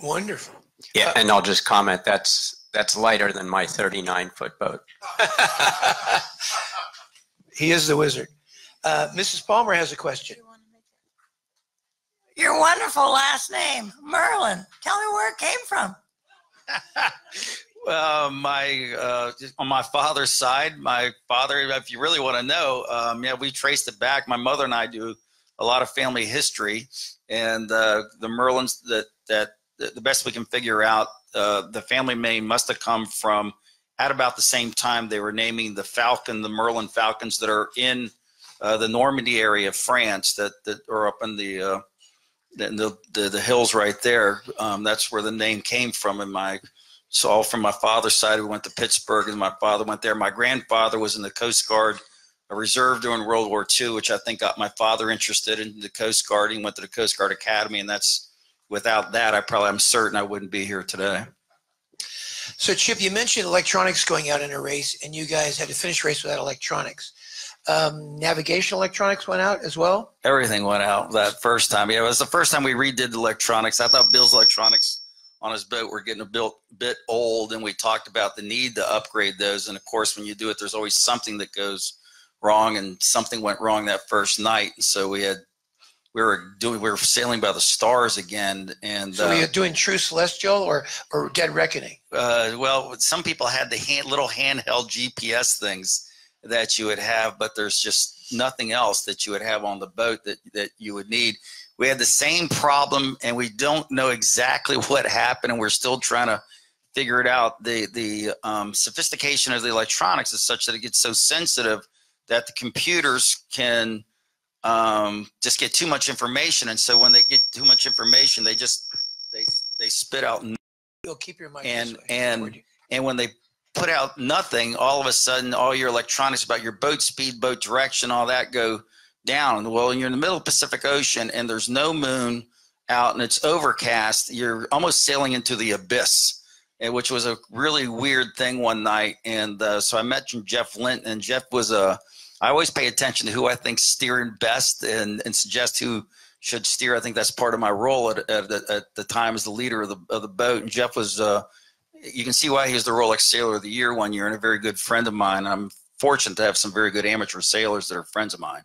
Wonderful. Yeah, and I'll just comment, that's lighter than my 39-foot boat. He is the wizard. Mrs. Palmer has a question. Your wonderful last name, Merlin. Tell me where it came from. Well, on my father's side, my father, if you really want to know, yeah, we traced it back. My mother and I do a lot of family history, and the Merlins the best we can figure out, the family name must have come from at about the same time they were naming the the Merlin Falcons that are in the Normandy area of France that are up in the hills right there. That's where the name came from. And so all from my father's side, we went to Pittsburgh, and my father went there. My grandfather was in the Coast Guard, a reserve during World War II, which I think got my father interested in the Coast Guard. He went to the Coast Guard Academy, and without that, I'm certain I wouldn't be here today. So Chip, you mentioned electronics going out in a race, and you guys had to finish race without electronics. Navigation electronics went out as well? Everything went out that first time. Yeah, it was the first time we redid the electronics. I thought Bill's electronics on his boat were getting a bit old, and we talked about the need to upgrade those. And of course, when you do it, there's always something that goes wrong, and something went wrong that first night. So we were sailing by the stars again. And so you're doing true celestial or dead reckoning? Well, some people had the little handheld GPS things that you would have, but there's just nothing else that you would have on the boat that you would need. We had the same problem, and we don't know exactly what happened, and we're still trying to figure it out. The sophistication of the electronics is such that it gets so sensitive that the computers can just get too much information, and so when they get too much information, they spit out. You'll keep your mic and when they put out nothing, all of a sudden, all your electronics about your boat speed, boat direction, all that go down. Well, when you're in the middle of the Pacific Ocean and there's no moon out and it's overcast, you're almost sailing into the abyss, which was a really weird thing one night. And so I mentioned Jeff Linton, and Jeff was I always pay attention to who I think steering best and suggest who should steer. I think that's part of my role at the time as the leader of the boat. And Jeff was, you can see why he was the Rolex Sailor of the Year one year, and a very good friend of mine. I'm fortunate to have some very good amateur sailors that are friends of mine.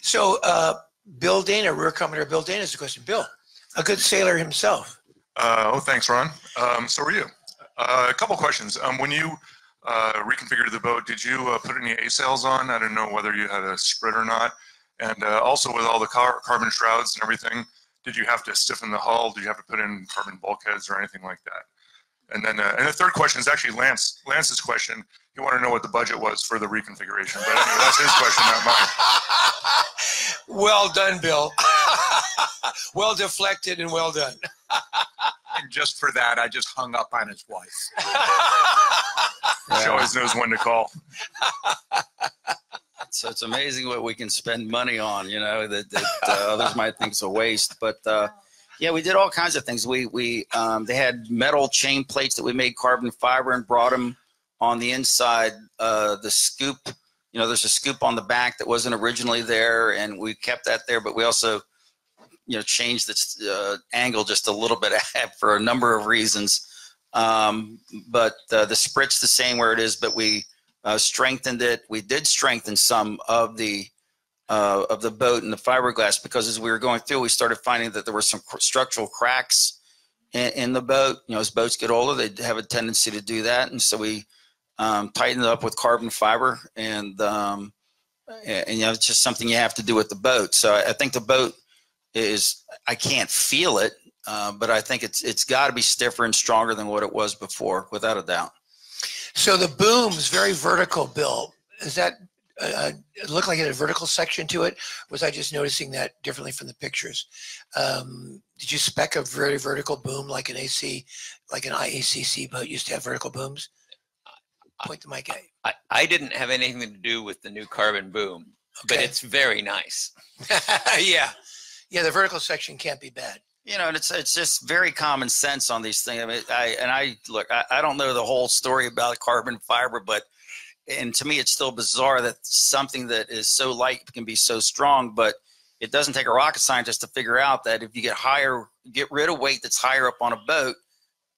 So Bill Dana, Rear Commodore Bill Dana is the question. Bill, a good sailor himself. Thanks, Ron. So are you. A couple questions. When you reconfigured the boat, did you put any A-sails on? I didn't know whether you had a sprit or not. And also with all the carbon shrouds and everything, did you have to stiffen the hull? Did you have to put in carbon bulkheads or anything like that? And then, and the third question is actually Lance's question. He wanted to know what the budget was for the reconfiguration. But anyway, that's his question, not mine. Well done, Bill. Well deflected and well done. And just for that, I just hung up on his wife. She always knows when to call. So it's amazing what we can spend money on, you know, that others might think is a waste. But yeah, we did all kinds of things. They had metal chain plates that we made carbon fiber and brought them on the inside. The scoop, you know, there's a scoop on the back that wasn't originally there, and we kept that there. But we also, you know, changed its angle just a little bit for a number of reasons. But the sprit's the same where it is, but we strengthened it. We did strengthen some of the boat and the fiberglass, because as we were going through, we started finding that there were some structural cracks in the boat. You know, as boats get older, they have a tendency to do that, and so we tightened it up with carbon fiber, and you know, it's just something you have to do with the boat. So I think the boat is, I can't feel it, but I think it's got to be stiffer and stronger than what it was before, without a doubt. So the boom's very vertical, Bill. Is that it looked like it had a vertical section to it? Was I just noticing that differently from the pictures? Did you spec a very vertical boom like an AC, like an IACC boat used to have vertical booms? Point the mic at. I didn't have anything to do with the new carbon boom, but it's very nice. Yeah. Yeah, the vertical section can't be bad. You know, and it's just very common sense on these things. I mean, I don't know the whole story about carbon fiber, but, and to me, it's still bizarre that something that is so light can be so strong. But it doesn't take a rocket scientist to figure out that if you get rid of weight that's higher up on a boat,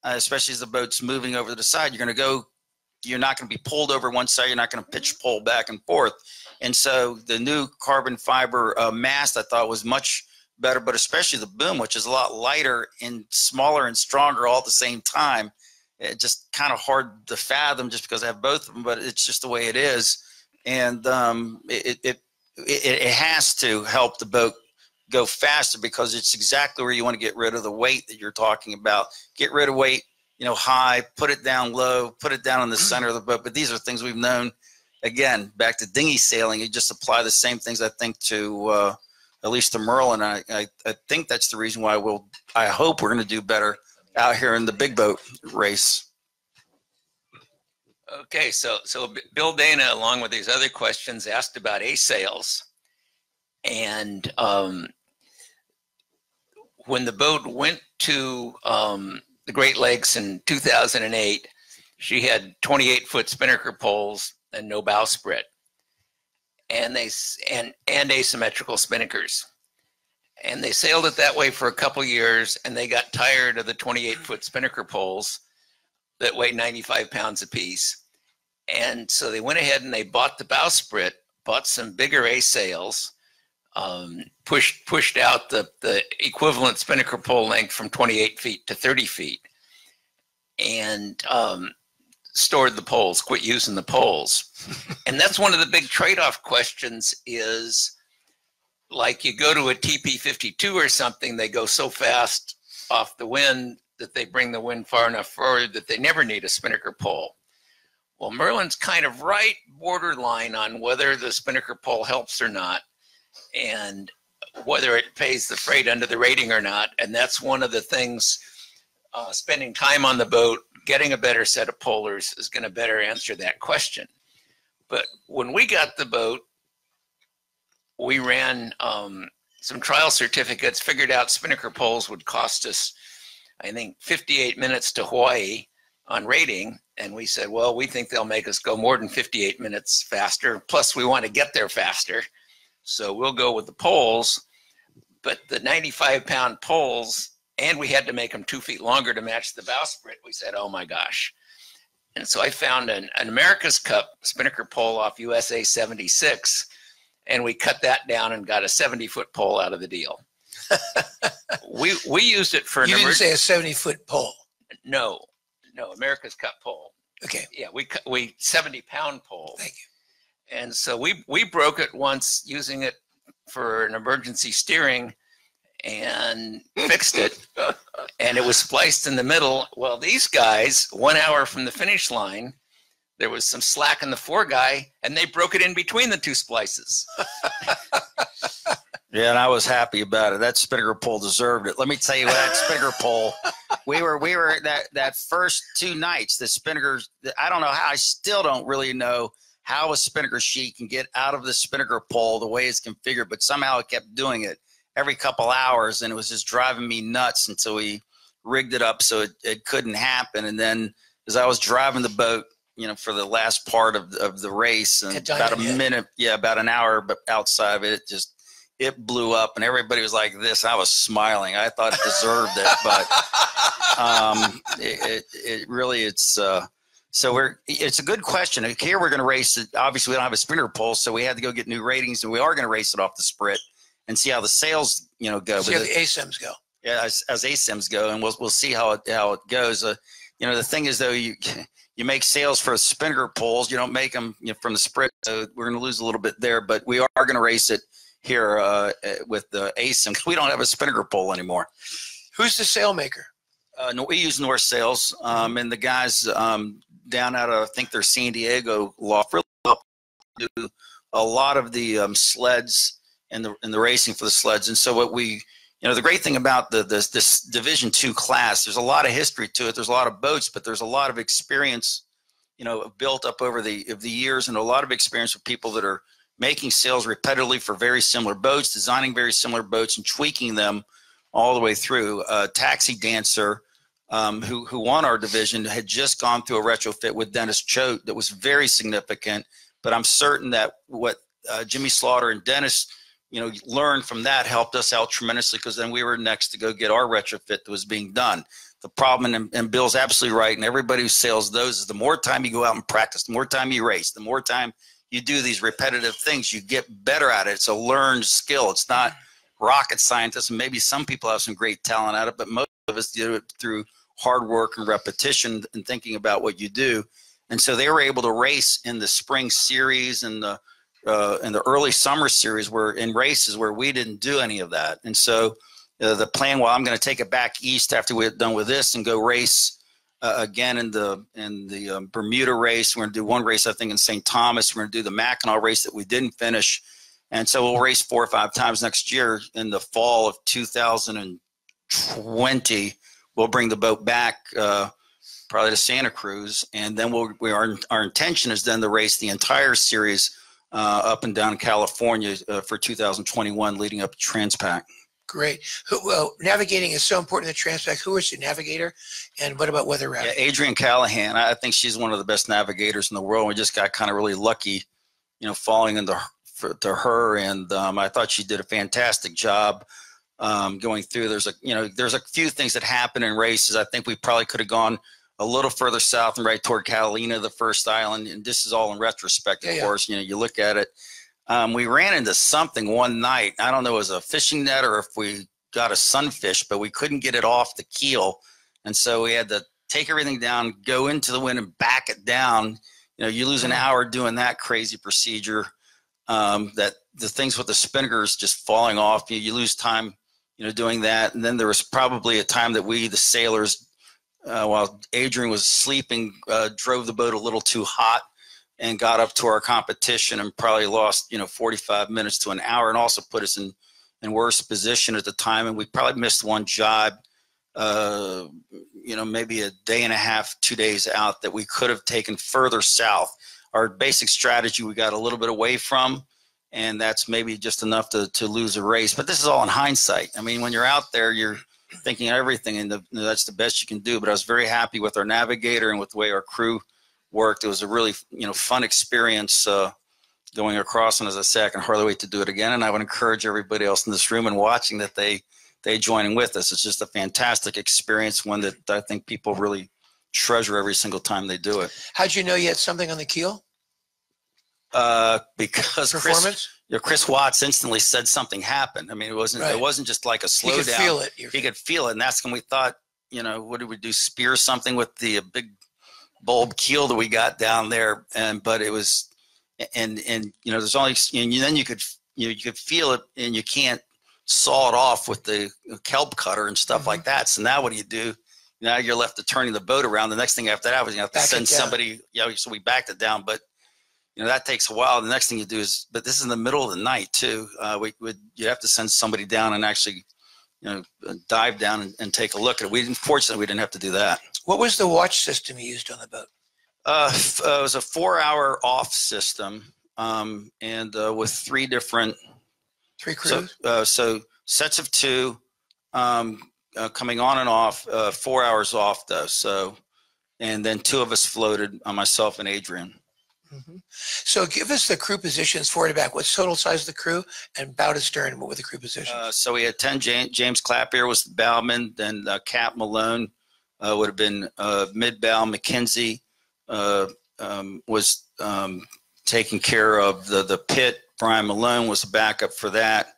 especially as the boat's moving over to the side, you're not going to be pulled over one side. You're not going to pitch pull back and forth. And so the new carbon fiber mast, I thought, was much better, but especially the boom, which is a lot lighter and smaller and stronger all at the same time. It's just kind of hard to fathom just because I have both of them, but it's just the way it is. And it has to help the boat go faster, because it's exactly where you want to get rid of the weight that you're talking about. Get rid of weight, you know, high, put it down low, put it down in the center of the boat. But these are things we've known, again, back to dinghy sailing. You just apply the same things, I think, to at least to Merlin. I think that's the reason why I hope we're going to do better out here in the big boat race. Okay, so Bill Dana, along with these other questions, asked about A-sails. And when the boat went to the Great Lakes in 2008, she had 28-foot spinnaker poles and no bowsprit, and asymmetrical spinnakers. And they sailed it that way for a couple years, and they got tired of the 28-foot spinnaker poles that weigh 95 pounds apiece. And so they went ahead and they bought the bowsprit, bought some bigger A-sails, pushed out the equivalent spinnaker pole length from 28 feet to 30 feet, and stored the poles, quit using the poles. And that's one of the big trade-off questions is, like, you go to a TP52 or something, they go so fast off the wind that they bring the wind far enough forward that they never need a spinnaker pole. Well, Merlin's kind of right borderline on whether the spinnaker pole helps or not, and whether it pays the freight under the rating or not. And that's one of the things, spending time on the boat, getting a better set of polers is going to better answer that question. But when we got the boat, we ran some trial certificates, figured out spinnaker poles would cost us, I think, 58 minutes to Hawaii on rating. And we said, well, we think they'll make us go more than 58 minutes faster. Plus, we want to get there faster. So we'll go with the poles. but the 95-pound poles, and we had to make them 2 feet longer to match the bowsprit. We said, oh my gosh. And so I found an America's Cup spinnaker pole off USA 76, and we cut that down and got a 70-foot pole out of the deal. we used it for an emergency. You didn't say a 70-foot pole. No, America's Cup pole. Okay. Yeah, we 70-pound pole. Thank you. And so we broke it once using it for an emergency steering and fixed it, and it was spliced in the middle. Well, these guys, 1 hour from the finish line, there was some slack in the foreguy, and they broke it in between the two splices. Yeah, and I was happy about it. That spinnaker pole deserved it. Let me tell you what, that spinnaker pole, we were that first 2 nights, the spinnakers, I don't know how, I still don't really know how a spinnaker sheet can get out of the spinnaker pole the way it's configured, but somehow it kept doing it every couple hours, and it was just driving me nuts until we rigged it up so it couldn't happen. And then as I was driving the boat, you know, for the last part of the race, and about a minute, about an hour, but outside of it, it blew up, and everybody was like this. I was smiling. I thought it deserved it, but it really, it's a good question. Here we're going to race it. Obviously, we don't have a spinnaker pole, so we had to go get new ratings, and we are going to race it off the sprit and see how the sales, go. See how the ASIMs go. Yeah, as ASIMs go, and we'll see how it goes. The thing is, though, you make sales for spinnaker poles. You don't make them from the sprit. So we're going to lose a little bit there, but we are going to race it here with the ASIM, because we don't have a spinnaker pole anymore. Who's the sail maker? No, we use North Sails, and the guys down out of, I think they're San Diego loft, really do a lot of the sleds and the racing for the sleds. And so what we, the great thing about this Division II class, there's a lot of history to it. There's a lot of boats, but there's a lot of experience, built up over the years, and a lot of experience with people that are making sails repetitively for very similar boats, designing very similar boats, and tweaking them all the way through. Taxi Dancer, who won our division, had just gone through a retrofit with Dennis Choate that was very significant. But I'm certain that what Jimmy Slaughter and Dennis, learned from that helped us out tremendously, because then we were next to go get our retrofit that was being done. The problem, and Bill's absolutely right, and everybody who sails those, is the more time you go out and practice, the more time you race, the more time you do these repetitive things, you get better at it. It's a learned skill. It's not rocket scientists, and maybe some people have some great talent at it, but most of us do it through hard work and repetition and thinking about what you do. And so they were able to race in the spring series and the early summer series, where in races where we didn't do any of that. And so the plan, well, I'm going to take it back east after we're done with this and go race again in the Bermuda race. We're going to do one race, I think, in St. Thomas. We're going to do the Mackinac race that we didn't finish. And so we'll race 4 or 5 times next year. In the fall of 2020, we'll bring the boat back probably to Santa Cruz. And then our intention is then to race the entire series up and down California for 2021, leading up to Transpac. Great. Navigating is so important in the Transpac. Who is your navigator, and what about weather routing? Yeah, Adrienne Callahan. I think she's one of the best navigators in the world. We just got kind of really lucky, falling into her, and I thought she did a fantastic job going through. There's a few things that happen in races. I think we probably could have gone a little further south and right toward Catalina, the first island, and this is all in retrospect, of course. You look at it. We ran into something one night. I don't know if it was a fishing net or if we got a sunfish, but we couldn't get it off the keel. And so we had to take everything down, go into the wind and back it down. You lose an hour doing that crazy procedure. That the things with the spinnakers just falling off, you lose time, doing that. And then there was probably a time that we, the sailors, while Adrian was sleeping, drove the boat a little too hot and got up to our competition and probably lost, 45 minutes to an hour, and also put us in worse position at the time. And we probably missed one jibe, maybe a day and a half, 2 days out, that we could have taken further south. Our basic strategy we got a little bit away from, and that's maybe just enough to lose a race. But this is all in hindsight. I mean, when you're out there, you're thinking everything, and that's the best you can do. But I was very happy with our navigator and with the way our crew worked. It was a really, fun experience going across. And as I say, I can hardly wait to do it again. And I would encourage everybody else in this room and watching that they join in with us. It's just a fantastic experience, one that I think people really treasure every single time they do it. How'd you know you had something on the keel? Because Performance? Chris Watts instantly said something happened. I mean, it wasn't just like a slowdown. He could feel it. He could feel it, and that's when we thought, you know, what did we do? Spear something with the big bulb keel that we got down there, but it was, and you know, there's only, and then you could feel it, and you can't saw it off with the kelp cutter and stuff like that. So now what do? Now you're left to turning the boat around. The next thing after that was you have to send somebody. You know, so we backed it down, but you know that takes a while. The next thing you do is, but this is in the middle of the night too. You have to send somebody down and actually, you know, dive down and take a look at it. Fortunately, we didn't have to do that. What was the watch system you used on the boat? It was a 4-hour off system, and with 3 different. 3 crews? So sets of 2, coming on and off, 4 hours off though. So, and then 2 of us floated, myself and Adrian. Mm-hmm. So give us the crew positions forward and back. What's total size of the crew, and bow to stern? What were the crew positions? So we had 10. James Clappier was the bowman. Then Cap Malone would have been mid-bow. McKenzie was taking care of the pit. Brian Malone was the backup for that.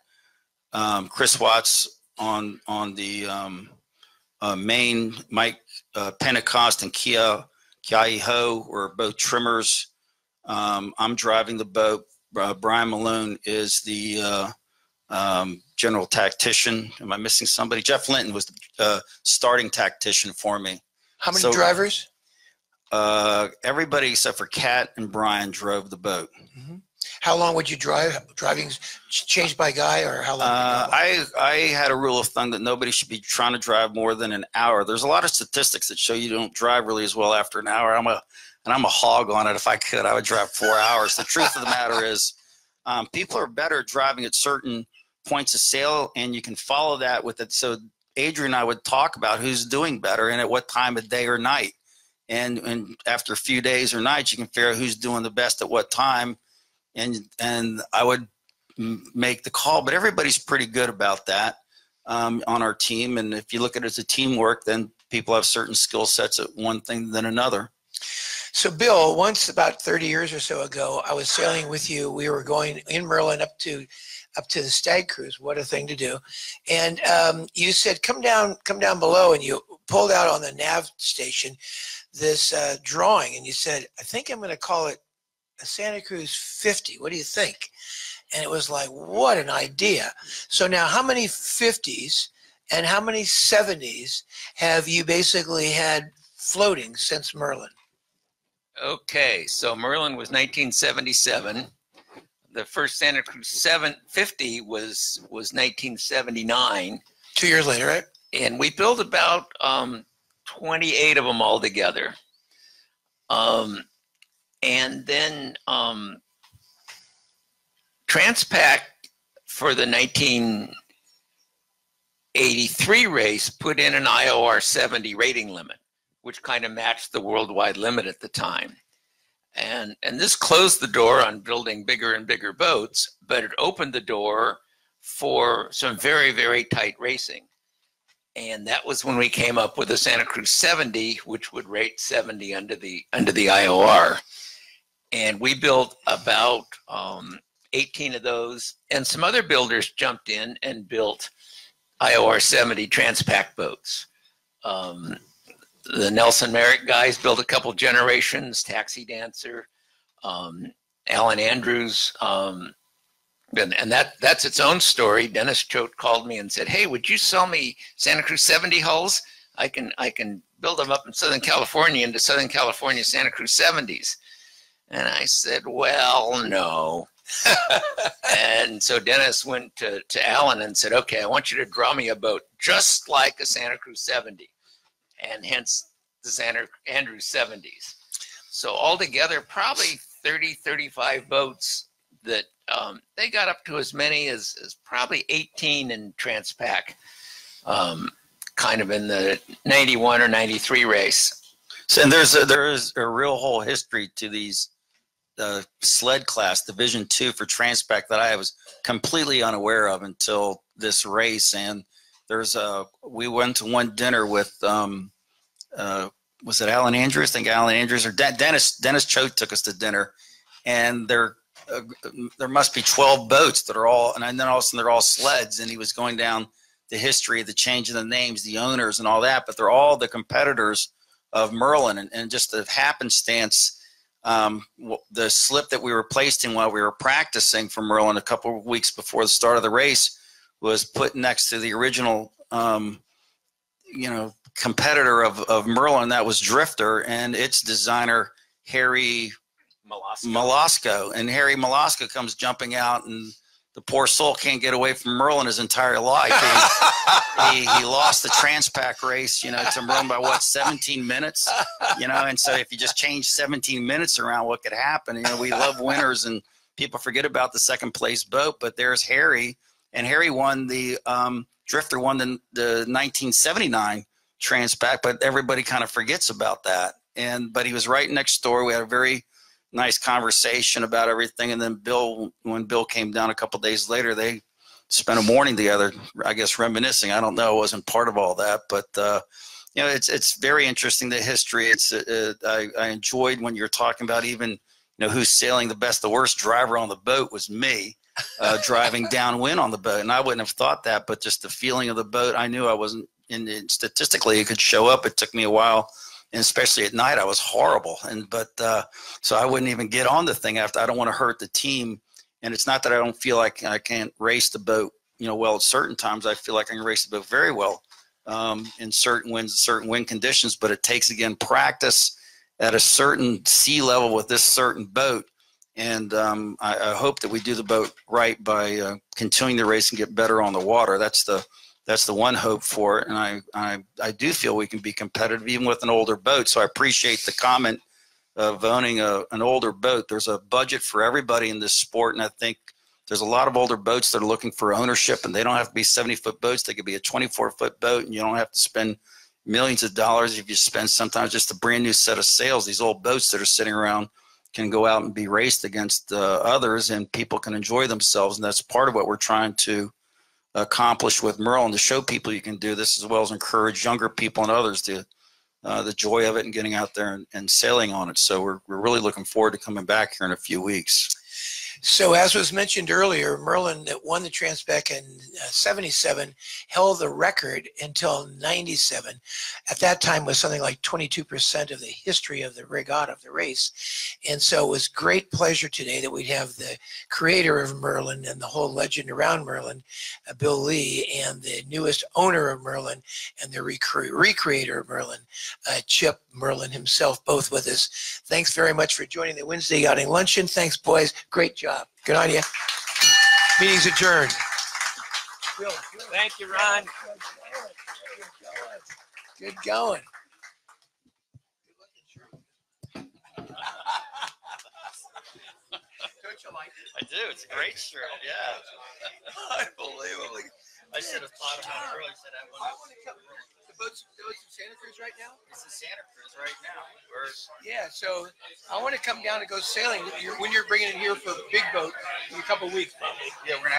Chris Watts on the main. Mike Pentecost and Kia Ho were both trimmers. I'm driving the boat. Brian Malone is the general tactician. Am I missing somebody? Jeff Linton was the starting tactician for me. How many drivers? Everybody except for Kat and Brian drove the boat. Mm-hmm. How long would you drive? Driving's changed by guy, or how long? I had a rule of thumb that nobody should be trying to drive more than an hour. There's a lot of statistics that show you don't drive really as well after an hour. I'm a hog on it. If I could, I would drive 4 hours. The truth of the matter is, people are better at driving at certain points of sail, and you can follow that with it. So Adrian and I would talk about who's doing better and at what time of day or night. And after a few days or nights, you can figure out who's doing the best at what time. And I would make the call, but everybody's pretty good about that on our team. And if you look at it as a teamwork, then people have certain skill sets at one thing than another. So Bill, once about 30 years or so ago, I was sailing with you. We were going in Merlin up to the Stag Cruise. What a thing to do. And you said, come down below, and you pulled out on the nav station this drawing, and you said, I think I'm going to call it a Santa Cruz 50. What do you think? And it was like, what an idea. So now how many 50s and how many 70s have you basically had floating since Merlin? Okay, so Merlin was 1977. The first Santa Cruz 750 was 1979. 2 years later, right? And we built about 28 of them altogether. And then Transpac for the 1983 race put in an IOR 70 rating limit, which kind of matched the worldwide limit at the time. And this closed the door on building bigger and bigger boats, but it opened the door for some very, very tight racing. And that was when we came up with the Santa Cruz 70, which would rate 70 under the IOR. And we built about 18 of those, and some other builders jumped in and built IOR 70 Transpac boats. The Nelson Merrick guys built a couple generations, Taxi Dancer, Alan Andrews, and that's its own story. Dennis Choate called me and said, hey, would you sell me Santa Cruz 70 hulls? I can build them up in Southern California into Southern California Santa Cruz 70s. And I said, well, no. And so Dennis went to Alan and said, okay, I want you to draw me a boat just like a Santa Cruz 70, and hence the Santa Andrews 70s. So altogether, probably 30, 35 boats that they got up to as many as probably 18 in Transpac, kind of in the 91 or 93 race. So and there is a real whole history to these sled class, Division II for Transpac, that I was completely unaware of until this race. And we went to one dinner with, was it Alan Andrews? I think Alan Andrews or Dennis Choate took us to dinner, and there must be 12 boats that are all, and then all of a sudden they're all sleds. And he was going down the history of the change in the names, the owners, and all that. But they're all the competitors of Merlin, and just the happenstance. The slip that we were placed in while we were practicing for Merlin a couple of weeks before the start of the race was put next to the original, competitor of Merlin. That was Drifter, and its designer, Harry Malasco. And Harry Malasco comes jumping out, and the poor soul can't get away from Merlin his entire life. He lost the Transpac race, to Merlin by 17 minutes, and so if you just change 17 minutes around, what could happen? We love winners, and people forget about the second place boat, but there's Harry, and Harry won Drifter won the 1979 Transpac, but everybody kind of forgets about that. But he was right next door. We had a very nice conversation about everything. And then when Bill came down a couple of days later, they spent a morning together, I guess, reminiscing. I don't know. I wasn't part of all that, but it's very interesting, the history. I enjoyed when you're talking about even, who's sailing the best. The worst driver on the boat was me, driving downwind on the boat. And I wouldn't have thought that, but just the feeling of the boat, I knew I wasn't statistically it could show up. It took me a while. And especially at night, I was horrible. So I wouldn't even get on the thing after. I don't want to hurt the team. And it's not that I don't feel like I can't race the boat, well at certain times. I feel like I can race the boat very well in certain winds, certain wind conditions. But it takes, again, practice at a certain sea level with this certain boat. And I hope that we do the boat right by continuing the race and get better on the water. That's the one hope for it. And I do feel we can be competitive even with an older boat. So I appreciate the comment of owning an older boat. There's a budget for everybody in this sport. And I think there's a lot of older boats that are looking for ownership, and they don't have to be 70-foot boats. They could be a 24-foot boat, and you don't have to spend millions of dollars. If you spend sometimes just a brand new set of sails, these old boats that are sitting around can go out and be raced against others, and people can enjoy themselves. And that's part of what we're trying to accomplish with Merlin, to show people you can do this, as well as encourage younger people and others to the joy of it and getting out there and sailing on it. So we're really looking forward to coming back here in a few weeks. So as was mentioned earlier, Merlin that won the Transpac in 77 held the record until 97. At that time was something like 22% of the history of the regatta, of the race. And so it was great pleasure today that we'd have the creator of Merlin and the whole legend around Merlin, Bill Lee, and the newest owner of Merlin and the recreator of Merlin, Chip Merlin himself, both with us. Thanks very much for joining the Wednesday Yachting Luncheon. Thanks, boys. Great job. Good on you. Meeting's adjourned. Thank you, Ron. Good going. Don't you like it? I do. It's a great shirt. Yeah. Unbelievably. I should have thought about it earlier. The boat's in Santa Cruz right now? It's in Santa Cruz right now. Yeah, so I want to come down and go sailing when you're bringing it here for the big boat in a couple of weeks. Yeah, we're gonna